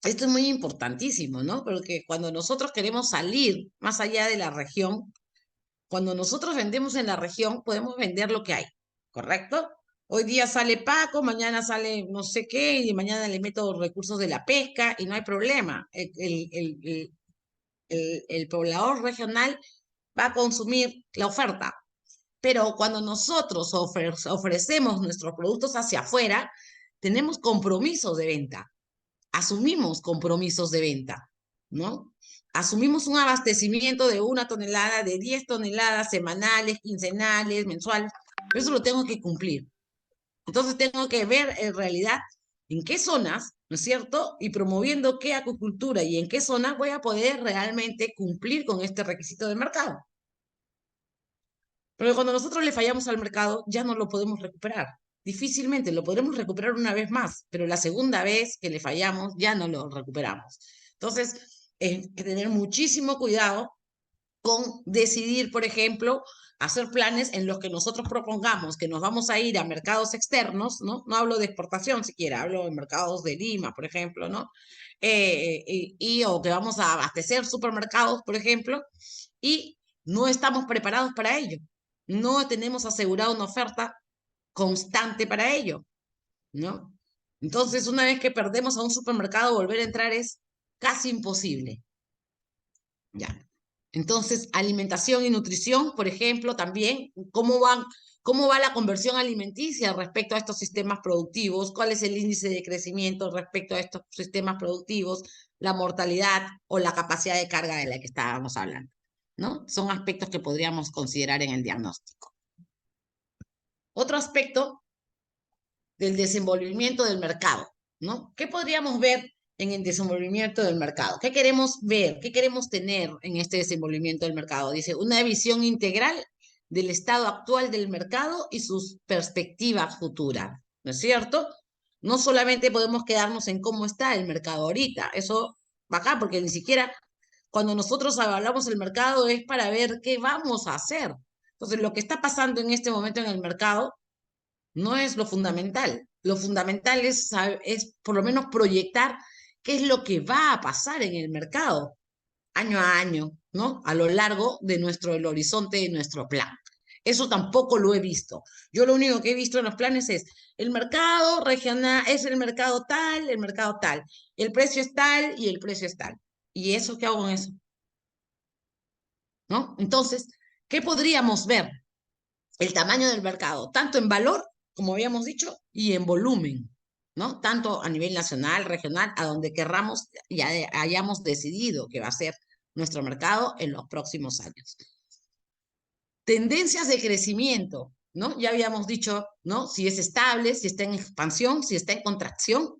Esto es muy importantísimo, ¿no? Porque cuando nosotros queremos salir más allá de la región, cuando nosotros vendemos en la región, podemos vender lo que hay, ¿correcto? Hoy día sale Paco, mañana sale no sé qué, y mañana le meto recursos de la pesca y no hay problema. El poblador regional va a consumir la oferta. Pero cuando nosotros ofrecemos nuestros productos hacia afuera, tenemos compromisos de venta, asumimos compromisos de venta, ¿no? Asumimos un abastecimiento de 1 tonelada, de 10 toneladas semanales, quincenales, mensuales, pero eso lo tengo que cumplir. Entonces tengo que ver en realidad en qué zonas, ¿no es cierto? Y promoviendo qué acuicultura y en qué zonas voy a poder realmente cumplir con este requisito de mercado. Porque cuando nosotros le fallamos al mercado, ya no lo podemos recuperar. Difícilmente lo podremos recuperar una vez más, pero la segunda vez que le fallamos, ya no lo recuperamos. Entonces, hay que tener muchísimo cuidado con decidir, por ejemplo, hacer planes en los que nosotros propongamos que nos vamos a ir a mercados externos, ¿no? No hablo de exportación siquiera, hablo de mercados de Lima, por ejemplo, ¿no? O que vamos a abastecer supermercados, por ejemplo, y no estamos preparados para ello. No tenemos asegurada una oferta constante para ello, ¿no? Entonces, una vez que perdemos a un supermercado, volver a entrar es casi imposible. Ya. Entonces, alimentación y nutrición, por ejemplo, también, ¿cómo va la conversión alimenticia respecto a estos sistemas productivos? ¿Cuál es el índice de crecimiento respecto a estos sistemas productivos? La mortalidad o la capacidad de carga de la que estábamos hablando, ¿no? Son aspectos que podríamos considerar en el diagnóstico. Otro aspecto del desenvolvimiento del mercado, ¿no? ¿Qué podríamos ver en el desenvolvimiento del mercado? ¿Qué queremos ver? ¿Qué queremos tener en este desenvolvimiento del mercado? Dice, una visión integral del estado actual del mercado y sus perspectivas futuras, ¿no es cierto? No solamente podemos quedarnos en cómo está el mercado ahorita, eso va acá porque ni siquiera Cuando nosotros evaluamos el mercado es para ver qué vamos a hacer. Entonces, lo que está pasando en este momento en el mercado no es lo fundamental. Lo fundamental es por lo menos proyectar qué es lo que va a pasar en el mercado año a año, ¿no? A lo largo de el horizonte de nuestro plan. Eso tampoco lo he visto. Yo lo único que he visto en los planes es el mercado regional, es el mercado tal, el precio es tal y el precio es tal. ¿Y eso qué hago con eso? ¿No? Entonces, ¿qué podríamos ver? El tamaño del mercado, tanto en valor, como habíamos dicho, y en volumen, ¿no? Tanto a nivel nacional, regional, a donde querramos y hayamos decidido que va a ser nuestro mercado en los próximos años. Tendencias de crecimiento, ¿no? Ya habíamos dicho, ¿no? Si es estable, si está en expansión, si está en contracción.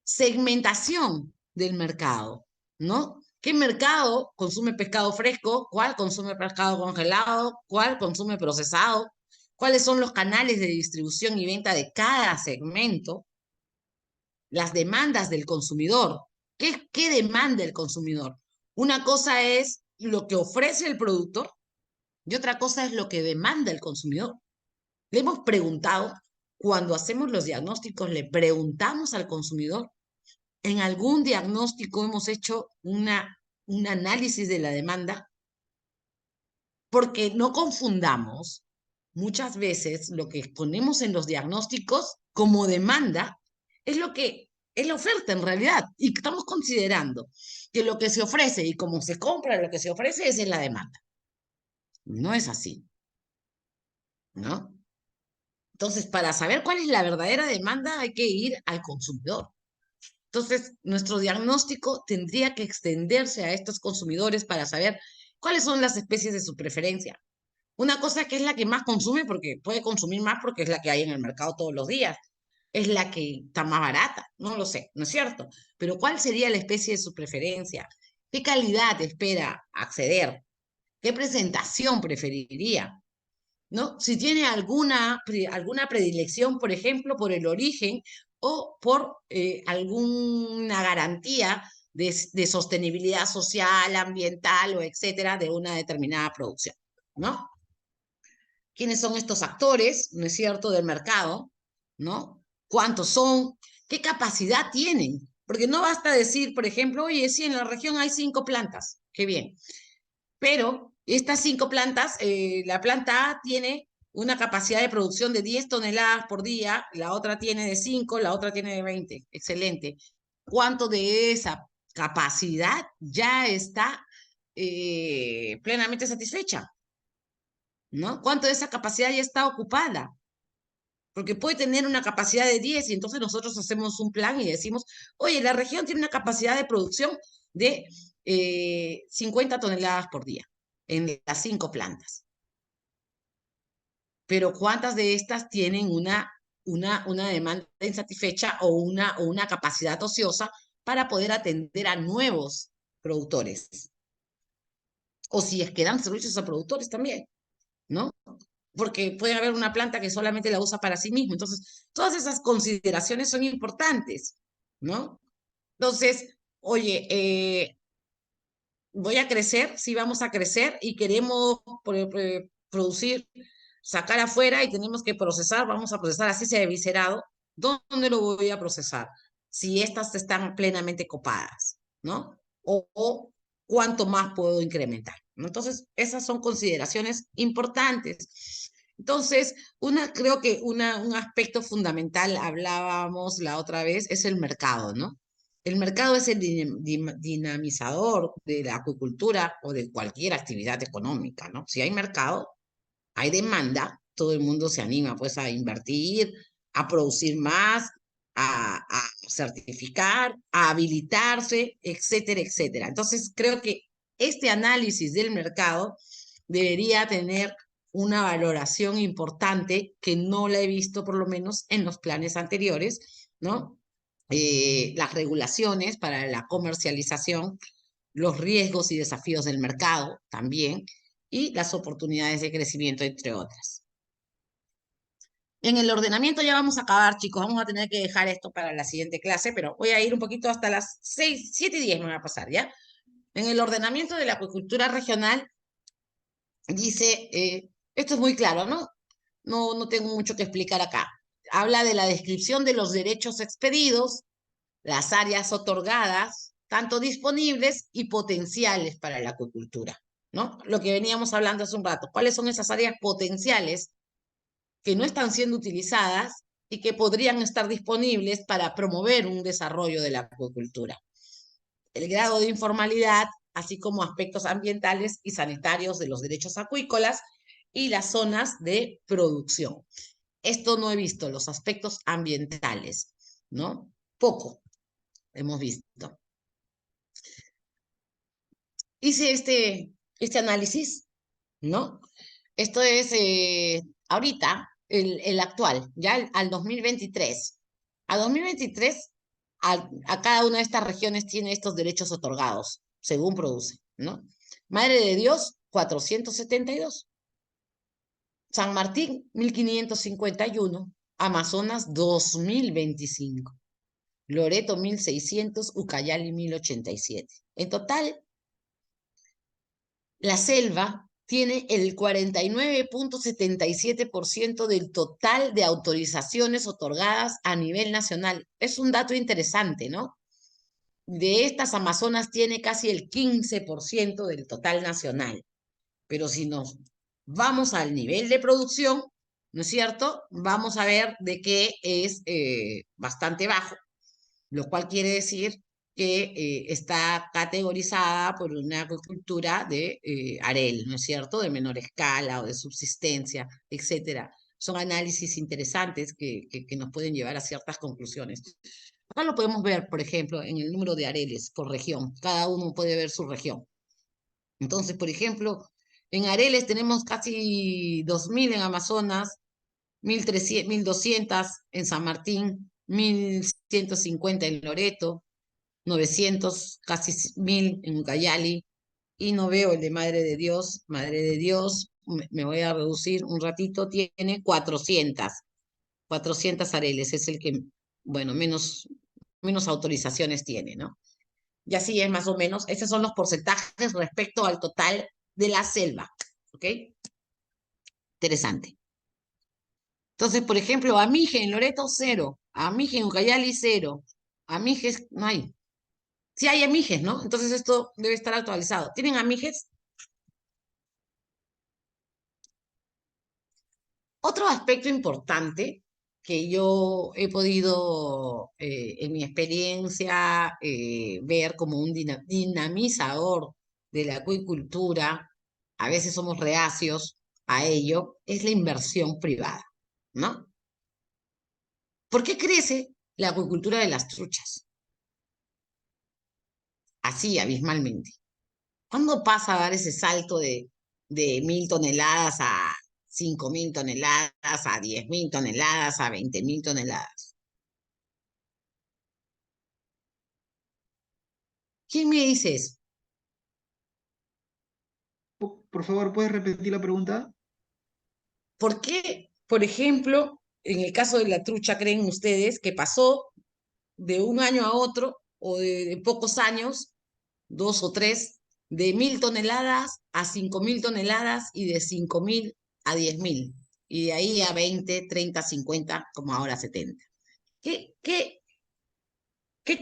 Segmentación del mercado, ¿no? ¿Qué mercado consume pescado fresco? ¿Cuál consume pescado congelado? ¿Cuál consume procesado? ¿Cuáles son los canales de distribución y venta de cada segmento? Las demandas del consumidor. ¿Qué demanda el consumidor? Una cosa es lo que ofrece el productor y otra cosa es lo que demanda el consumidor. Le hemos preguntado, cuando hacemos los diagnósticos, le preguntamos al consumidor. En algún diagnóstico hemos hecho un análisis de la demanda, porque no confundamos muchas veces lo que ponemos en los diagnósticos como demanda es lo que es la oferta en realidad, y estamos considerando que lo que se ofrece y cómo se compra lo que se ofrece es en la demanda. No es así, ¿no? Entonces, para saber cuál es la verdadera demanda hay que ir al consumidor. Entonces, nuestro diagnóstico tendría que extenderse a estos consumidores para saber cuáles son las especies de su preferencia. Una cosa que es la que más consume, porque puede consumir más porque es la que hay en el mercado todos los días. Es la que está más barata, no lo sé, ¿no es cierto? Pero ¿cuál sería la especie de su preferencia? ¿Qué calidad espera acceder? ¿Qué presentación preferiría? ¿No? Si tiene alguna predilección, por ejemplo, por el origen o por alguna garantía de sostenibilidad social, ambiental o etcétera de una determinada producción, ¿no? ¿Quiénes son estos actores, no es cierto, del mercado, ¿no? ¿Cuántos son? ¿Qué capacidad tienen? Porque no basta decir, por ejemplo, oye, sí, en la región hay 5 plantas, qué bien, pero estas 5 plantas, la planta A tiene una capacidad de producción de 10 toneladas por día, la otra tiene de 5, la otra tiene de 20. Excelente. ¿Cuánto de esa capacidad ya está plenamente satisfecha? ¿No? ¿Cuánto de esa capacidad ya está ocupada? Porque puede tener una capacidad de 10 y entonces nosotros hacemos un plan y decimos, oye, la región tiene una capacidad de producción de 50 toneladas por día en las 5 plantas. Pero ¿cuántas de estas tienen una demanda insatisfecha o una capacidad ociosa para poder atender a nuevos productores? O si es que dan servicios a productores también, ¿no? Porque puede haber una planta que solamente la usa para sí mismo. Entonces, todas esas consideraciones son importantes, ¿no? Entonces, oye, voy a crecer, sí vamos a crecer y queremos producir, sacar afuera y tenemos que procesar, vamos a procesar, así sea viscerado. ¿Dónde lo voy a procesar? Si estas están plenamente copadas, ¿no? O cuánto más puedo incrementar, ¿no? Entonces, esas son consideraciones importantes. Entonces, creo que un aspecto fundamental, hablábamos la otra vez, es el mercado, ¿no? El mercado es el dinamizador de la acuicultura o de cualquier actividad económica, ¿no? Si hay mercado, hay demanda, todo el mundo se anima pues a invertir, a producir más, a certificar, a habilitarse, etcétera, etcétera. Entonces, creo que este análisis del mercado debería tener una valoración importante que no la he visto por lo menos en los planes anteriores, ¿no? Las regulaciones para la comercialización, los riesgos y desafíos del mercado también, y las oportunidades de crecimiento, entre otras. En el ordenamiento ya vamos a acabar, chicos. Vamos a tener que dejar esto para la siguiente clase, pero voy a ir un poquito hasta las 6, 7 y 10 me voy a pasar, ¿ya? En el ordenamiento de la acuicultura regional dice, esto es muy claro, ¿no? No tengo mucho que explicar acá. Habla de la descripción de los derechos expedidos, las áreas otorgadas, tanto disponibles y potenciales para la acuicultura, ¿no? Lo que veníamos hablando hace un rato. ¿Cuáles son esas áreas potenciales que no están siendo utilizadas y que podrían estar disponibles para promover un desarrollo de la acuicultura? El grado de informalidad, así como aspectos ambientales y sanitarios de los derechos acuícolas y las zonas de producción. Esto no he visto, los aspectos ambientales, ¿no? Poco hemos visto. Hice este análisis, ¿no? Esto es ahorita, el actual, ya al 2023. A 2023, a cada una de estas regiones tiene estos derechos otorgados, según produce, ¿no? Madre de Dios, 472. San Martín, 1551. Amazonas, 2025. Loreto, 1600. Ucayali, 1087. En total, la selva tiene el 49.77% del total de autorizaciones otorgadas a nivel nacional. Es un dato interesante, ¿no? De estas, Amazonas tiene casi el 15% del total nacional. Pero si nos vamos al nivel de producción, ¿no es cierto? Vamos a ver de que es bastante bajo, lo cual quiere decir que está categorizada por una agricultura de arel, ¿no es cierto? De menor escala o de subsistencia, etcétera. Son análisis interesantes que nos pueden llevar a ciertas conclusiones. Acá lo podemos ver, por ejemplo, en el número de areles por región. Cada uno puede ver su región. Entonces, por ejemplo, en areles tenemos casi 2000 en Amazonas, 1300, 1200 en San Martín, 1150 en Loreto, 900, casi 1000 en Ucayali, y no veo el de Madre de Dios. Madre de Dios, me voy a reducir un ratito, tiene 400 areles, es el que, bueno, menos autorizaciones tiene, ¿no? Y así es más o menos, esos son los porcentajes respecto al total de la selva, ¿ok? Interesante. Entonces, por ejemplo, Amije en Loreto, 0. Amije en Ucayali, 0. Amijes, no hay. Sí hay amijes, ¿no? Entonces esto debe estar actualizado. ¿Tienen amijes? Otro aspecto importante que yo he podido, en mi experiencia, ver como un dinamizador de la acuicultura, a veces somos reacios a ello, es la inversión privada, ¿no? ¿Por qué crece la acuicultura de las truchas? Así, abismalmente. ¿Cuándo pasa a dar ese salto de 1000 toneladas a 5000 toneladas, a 10.000 toneladas, a 20.000 toneladas? ¿Quién me dice eso? Por favor, ¿puedes repetir la pregunta? ¿Por qué, por ejemplo, en el caso de la trucha, creen ustedes que pasó de un año a otro o de pocos años, 2 o 3, de 1000 toneladas a 5000 toneladas y de 5000 a 10.000? Y de ahí a 20, 30, 50, como ahora 70. ¿Qué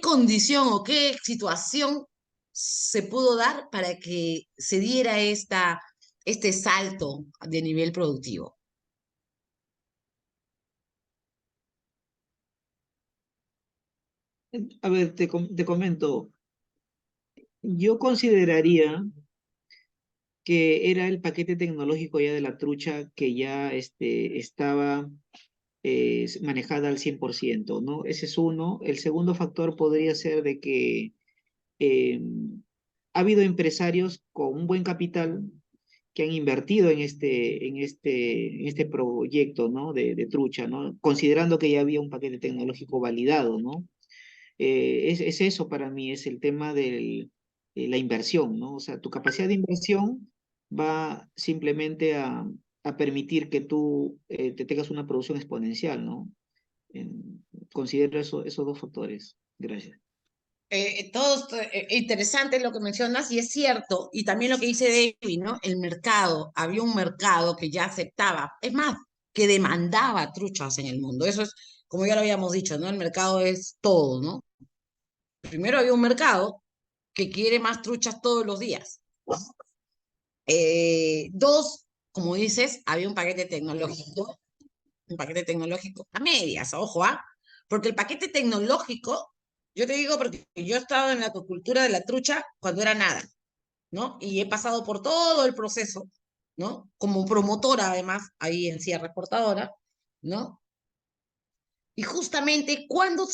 condición o qué situación se pudo dar para que se diera este salto de nivel productivo? A ver, te comento. Yo consideraría que era el paquete tecnológico ya de la trucha que ya estaba manejada al 100%, ¿no? Ese es uno. El segundo factor podría ser de que eh, ha habido empresarios con un buen capital que han invertido en este proyecto, ¿no? De trucha, ¿no? Considerando que ya había un paquete tecnológico validado, ¿no? Es eso para mí, es el tema de la inversión, ¿no? O sea, tu capacidad de inversión va simplemente a permitir que tú te tengas una producción exponencial, ¿no? Considero esos dos factores. Gracias. todo interesante lo que mencionas y es cierto, y también lo que dice David, ¿no? El mercado, había un mercado que ya aceptaba, es más, que demandaba truchas en el mundo. Eso es, como ya lo habíamos dicho, ¿no? El mercado es todo, ¿no? Primero había un mercado que quiere más truchas todos los días. Dos, como dices, había un paquete tecnológico a medias, ojo, ¿ah? Porque el paquete tecnológico, yo te digo porque yo he estado en la acuicultura de la trucha cuando era nada, ¿no? Y he pasado por todo el proceso, ¿no? Como promotora, además, ahí en Sierra Exportadora, ¿no? Y justamente cuando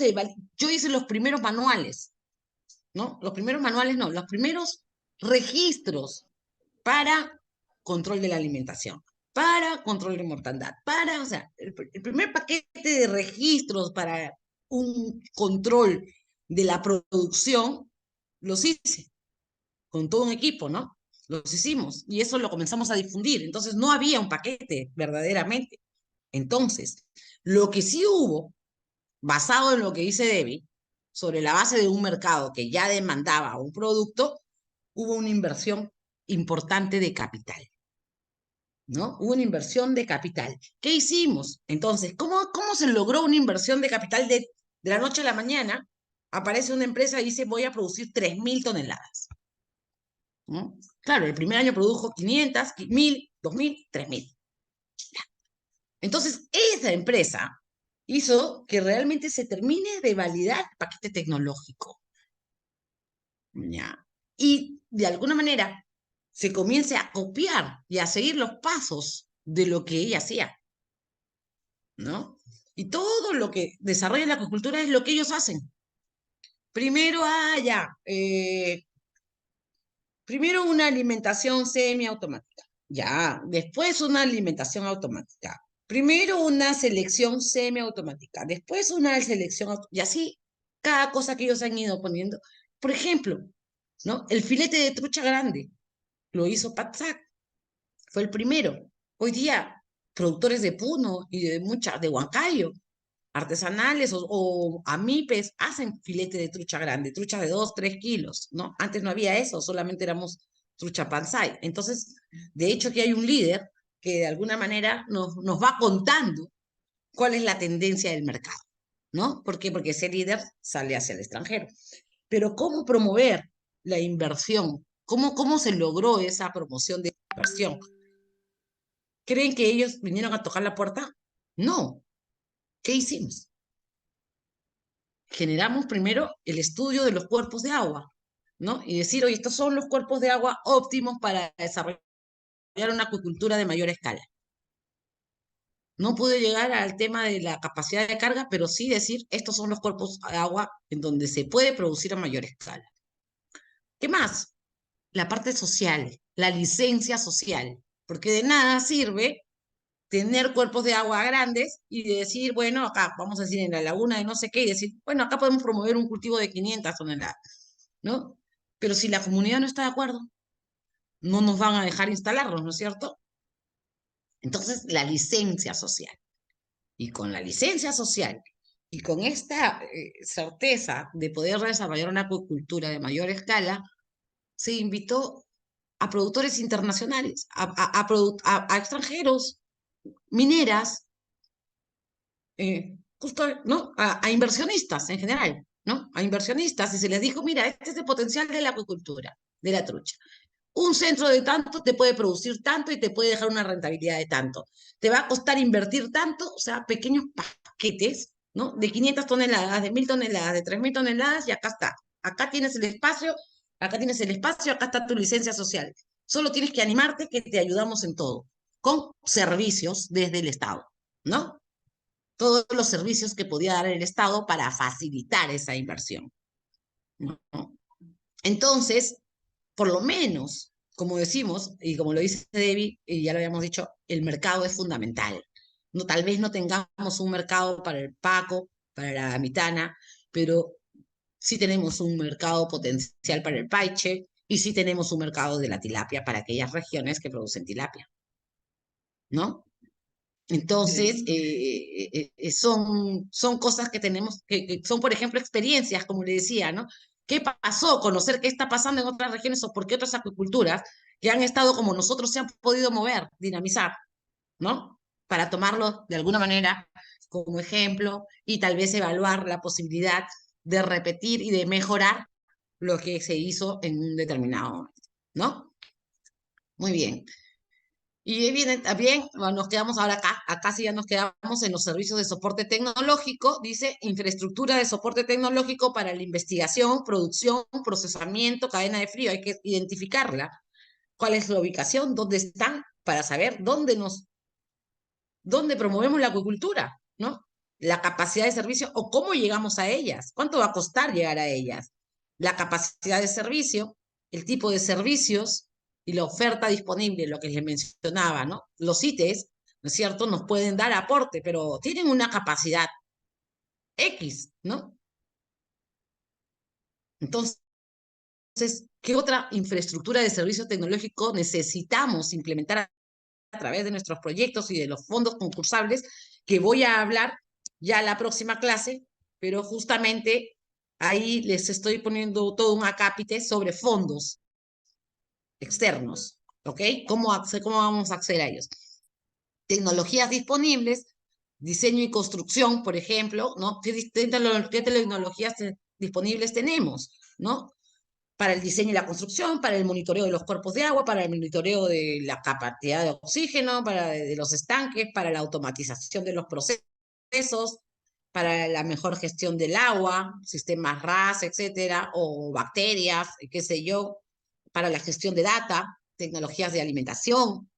yo hice los primeros manuales, ¿no? Los primeros manuales no, los primeros registros para control de la alimentación, para control de mortandad, o sea, el primer paquete de registros para un control de la producción, los hice con todo un equipo, ¿no? Los hicimos y eso lo comenzamos a difundir. Entonces no había un paquete verdaderamente. Entonces, lo que sí hubo, basado en lo que dice Debbie, sobre la base de un mercado que ya demandaba un producto, hubo una inversión importante de capital, ¿no? Hubo una inversión de capital. ¿Qué hicimos? Entonces, ¿cómo se logró una inversión de capital de la noche a la mañana? Aparece una empresa y dice, voy a producir 3.000 toneladas, ¿no? Claro, el primer año produjo 500, 1.000, 2.000, 3.000. Entonces, esa empresa hizo que realmente se termine de validar el paquete tecnológico, ¿ya? Y de alguna manera se comience a copiar y a seguir los pasos de lo que ella hacía, ¿no? Y todo lo que desarrolla la acuicultura es lo que ellos hacen. Primero, primero una alimentación semiautomática, ya, después una alimentación automática, primero una selección semiautomática, después una selección, y así cada cosa que ellos han ido poniendo. Por ejemplo, ¿no? El filete de trucha grande lo hizo Patsac, fue el primero. Hoy día, productores de Puno y de Huancayo, artesanales o amipes, hacen filete de trucha grande, trucha de 2, 3 kilos, ¿no? Antes no había eso, solamente éramos trucha pansai. Entonces, de hecho, aquí hay un líder que de alguna manera nos va contando cuál es la tendencia del mercado, ¿no? ¿Por qué? Porque ese líder sale hacia el extranjero. Pero ¿cómo promover la inversión? ¿Cómo se logró esa promoción de inversión? ¿Creen que ellos vinieron a tocar la puerta? No. ¿Qué hicimos? Generamos primero el estudio de los cuerpos de agua, ¿no? Y decir, oye, estos son los cuerpos de agua óptimos para desarrollar una acuicultura de mayor escala. No pude llegar al tema de la capacidad de carga, pero sí decir, estos son los cuerpos de agua en donde se puede producir a mayor escala. ¿Qué más? La parte social, la licencia social, porque de nada sirve tener cuerpos de agua grandes y decir, bueno, acá, vamos a decir, en la laguna de no sé qué, y decir, bueno, acá podemos promover un cultivo de 500 toneladas, ¿no? Pero si la comunidad no está de acuerdo, no nos van a dejar instalarlos, ¿no es cierto? Entonces, la licencia social. Y con la licencia social y con esta certeza de poder desarrollar una acuicultura de mayor escala, se invitó a productores internacionales, a extranjeros, mineras, justo, ¿no? A inversionistas en general, ¿no? A inversionistas y se les dijo, mira, este es el potencial de la acuicultura, de la trucha. Un centro de tanto te puede producir tanto y te puede dejar una rentabilidad de tanto. Te va a costar invertir tanto, o sea, pequeños paquetes, ¿no? De 500 toneladas, de 1.000 toneladas, de 3.000 toneladas y acá está. Acá tienes el espacio, acá tienes el espacio, acá está tu licencia social. Solo tienes que animarte que te ayudamos en todo, con servicios desde el Estado, ¿no? Todos los servicios que podía dar el Estado para facilitar esa inversión, ¿no? Entonces, por lo menos, como decimos, y como lo dice Debbie, y ya lo habíamos dicho, el mercado es fundamental. No, tal vez no tengamos un mercado para el Paco, para la Mitana, pero sí tenemos un mercado potencial para el Paiche y sí tenemos un mercado de la tilapia para aquellas regiones que producen tilapia, ¿no? Entonces, son cosas que tenemos, que son, por ejemplo, experiencias, como le decía, ¿no? qué pasó, conocer qué está pasando en otras regiones o por qué otras acuiculturas que han estado como nosotros se han podido mover, dinamizar, ¿no? Para tomarlo de alguna manera como ejemplo y tal vez evaluar la posibilidad de repetir y de mejorar lo que se hizo en un determinado momento, ¿no? Muy bien. Y viene también, bueno, nos quedamos ahora acá sí ya nos quedamos en los servicios de soporte tecnológico, dice infraestructura de soporte tecnológico para la investigación, producción, procesamiento, cadena de frío, hay que identificarla. ¿Cuál es la ubicación? ¿Dónde están? Para saber dónde promovemos la acuicultura, ¿no? La capacidad de servicio o cómo llegamos a ellas, cuánto va a costar llegar a ellas, la capacidad de servicio, el tipo de servicios y la oferta disponible, lo que les mencionaba, ¿no? Los ITES, ¿no es cierto?, nos pueden dar aporte, pero tienen una capacidad X, ¿no? Entonces, ¿qué otra infraestructura de servicio tecnológico necesitamos implementar a través de nuestros proyectos y de los fondos concursables, que voy a hablar ya la próxima clase, pero justamente ahí les estoy poniendo todo un acápite sobre fondos externos, ¿ok? ¿Cómo vamos a acceder a ellos? Tecnologías disponibles, diseño y construcción, por ejemplo, ¿no? ¿Qué tecnologías disponibles tenemos, ¿no? Para el diseño y la construcción, para el monitoreo de los cuerpos de agua, para el monitoreo de la capacidad de oxígeno, para de los estanques, para la automatización de los procesos, para la mejor gestión del agua, sistemas RAS, etcétera, o bacterias, qué sé yo, para la gestión de data, tecnologías de alimentación,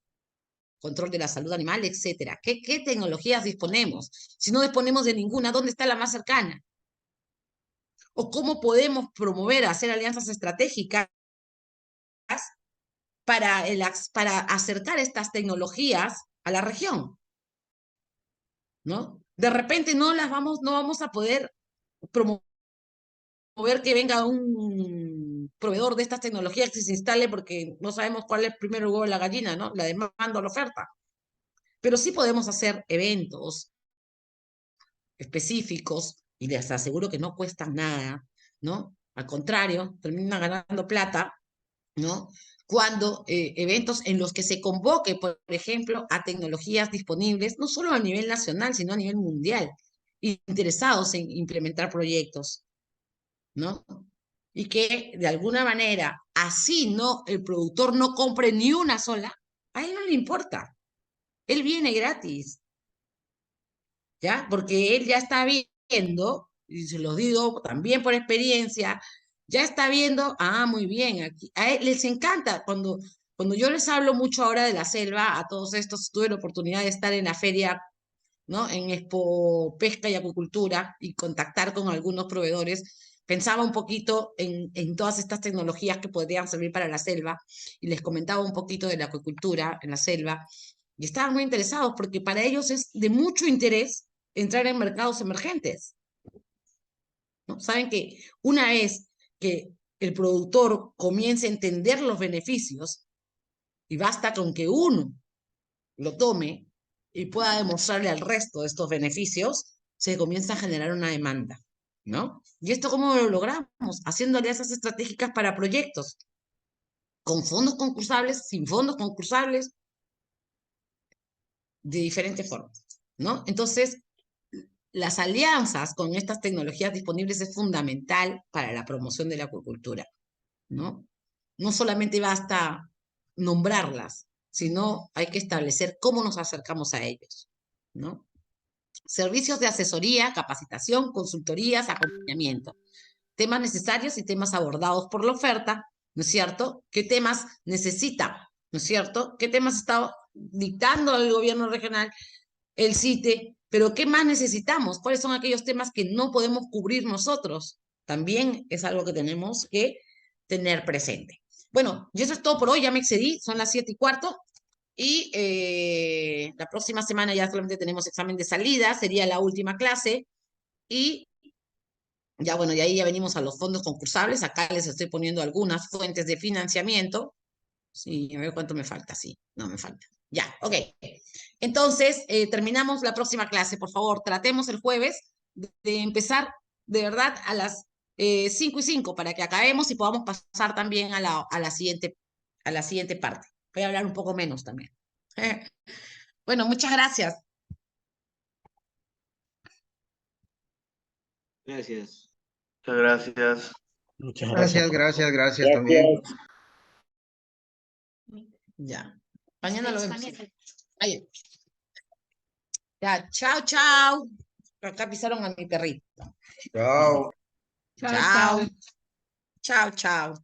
control de la salud animal, etcétera. ¿Qué tecnologías disponemos? Si no disponemos de ninguna, ¿dónde está la más cercana? ¿O cómo podemos promover, hacer alianzas estratégicas para acercar estas tecnologías a la región, ¿no? De repente no vamos a poder promover que venga un proveedor de estas tecnologías que se instale porque no sabemos cuál es primero el huevo de la gallina, ¿no? La demanda o la oferta. Pero sí podemos hacer eventos específicos y les aseguro que no cuestan nada, ¿no? Al contrario, terminan ganando plata, ¿no? Cuando eventos en los que se convoque, por ejemplo, a tecnologías disponibles, no solo a nivel nacional, sino a nivel mundial, interesados en implementar proyectos, ¿no? Y que de alguna manera, así no, el productor no compre ni una sola, a él no le importa, él viene gratis, ¿ya? Porque él ya está viendo, y se lo digo también por experiencia, ya está viendo, muy bien, aquí, a él les encanta, cuando yo les hablo mucho ahora de la selva, a todos estos, tuve la oportunidad de estar en la feria, ¿no? En Expo Pesca y Acuicultura y contactar con algunos proveedores, pensaba un poquito en todas estas tecnologías que podrían servir para la selva y les comentaba un poquito de la acuicultura en la selva y estaban muy interesados porque para ellos es de mucho interés entrar en mercados emergentes, ¿no? Saben que una vez que el productor comience a entender los beneficios, y basta con que uno lo tome y pueda demostrarle al resto de estos beneficios, se comienza a generar una demanda, ¿no? ¿Y esto cómo lo logramos? Haciendo alianzas estratégicas para proyectos, con fondos concursables, sin fondos concursables, de diferentes formas, ¿no? Entonces, las alianzas con estas tecnologías disponibles es fundamental para la promoción de la acuicultura, ¿no? No solamente basta nombrarlas, sino hay que establecer cómo nos acercamos a ellos, ¿no? Servicios de asesoría, capacitación, consultorías, acompañamiento. Temas necesarios y temas abordados por la oferta, ¿no es cierto? ¿Qué temas necesita, ¿no es cierto? ¿Qué temas está dictando el gobierno regional, el CITE? Pero ¿qué más necesitamos? ¿Cuáles son aquellos temas que no podemos cubrir nosotros? También es algo que tenemos que tener presente. Bueno, y eso es todo por hoy, ya me excedí, son las 7:15. Y la próxima semana ya solamente tenemos examen de salida, sería la última clase. Y ya bueno, y ahí ya venimos a los fondos concursables. Acá les estoy poniendo algunas fuentes de financiamiento. Sí, a ver cuánto me falta. Sí, no me falta. Ya, ok. Entonces, terminamos la próxima clase. Por favor, tratemos el jueves de empezar de verdad a las 5 y 5 para que acabemos y podamos pasar también a la siguiente parte. Voy a hablar un poco menos también. Bueno, muchas gracias. Gracias. Muchas gracias. Muchas gracias. Gracias también. Ya. Mañana lo vemos. Ahí. Ya, chao, chao. Acá pisaron a mi perrito. Chao. Chao, Chao. chao. Chao, chao.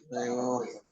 Luego.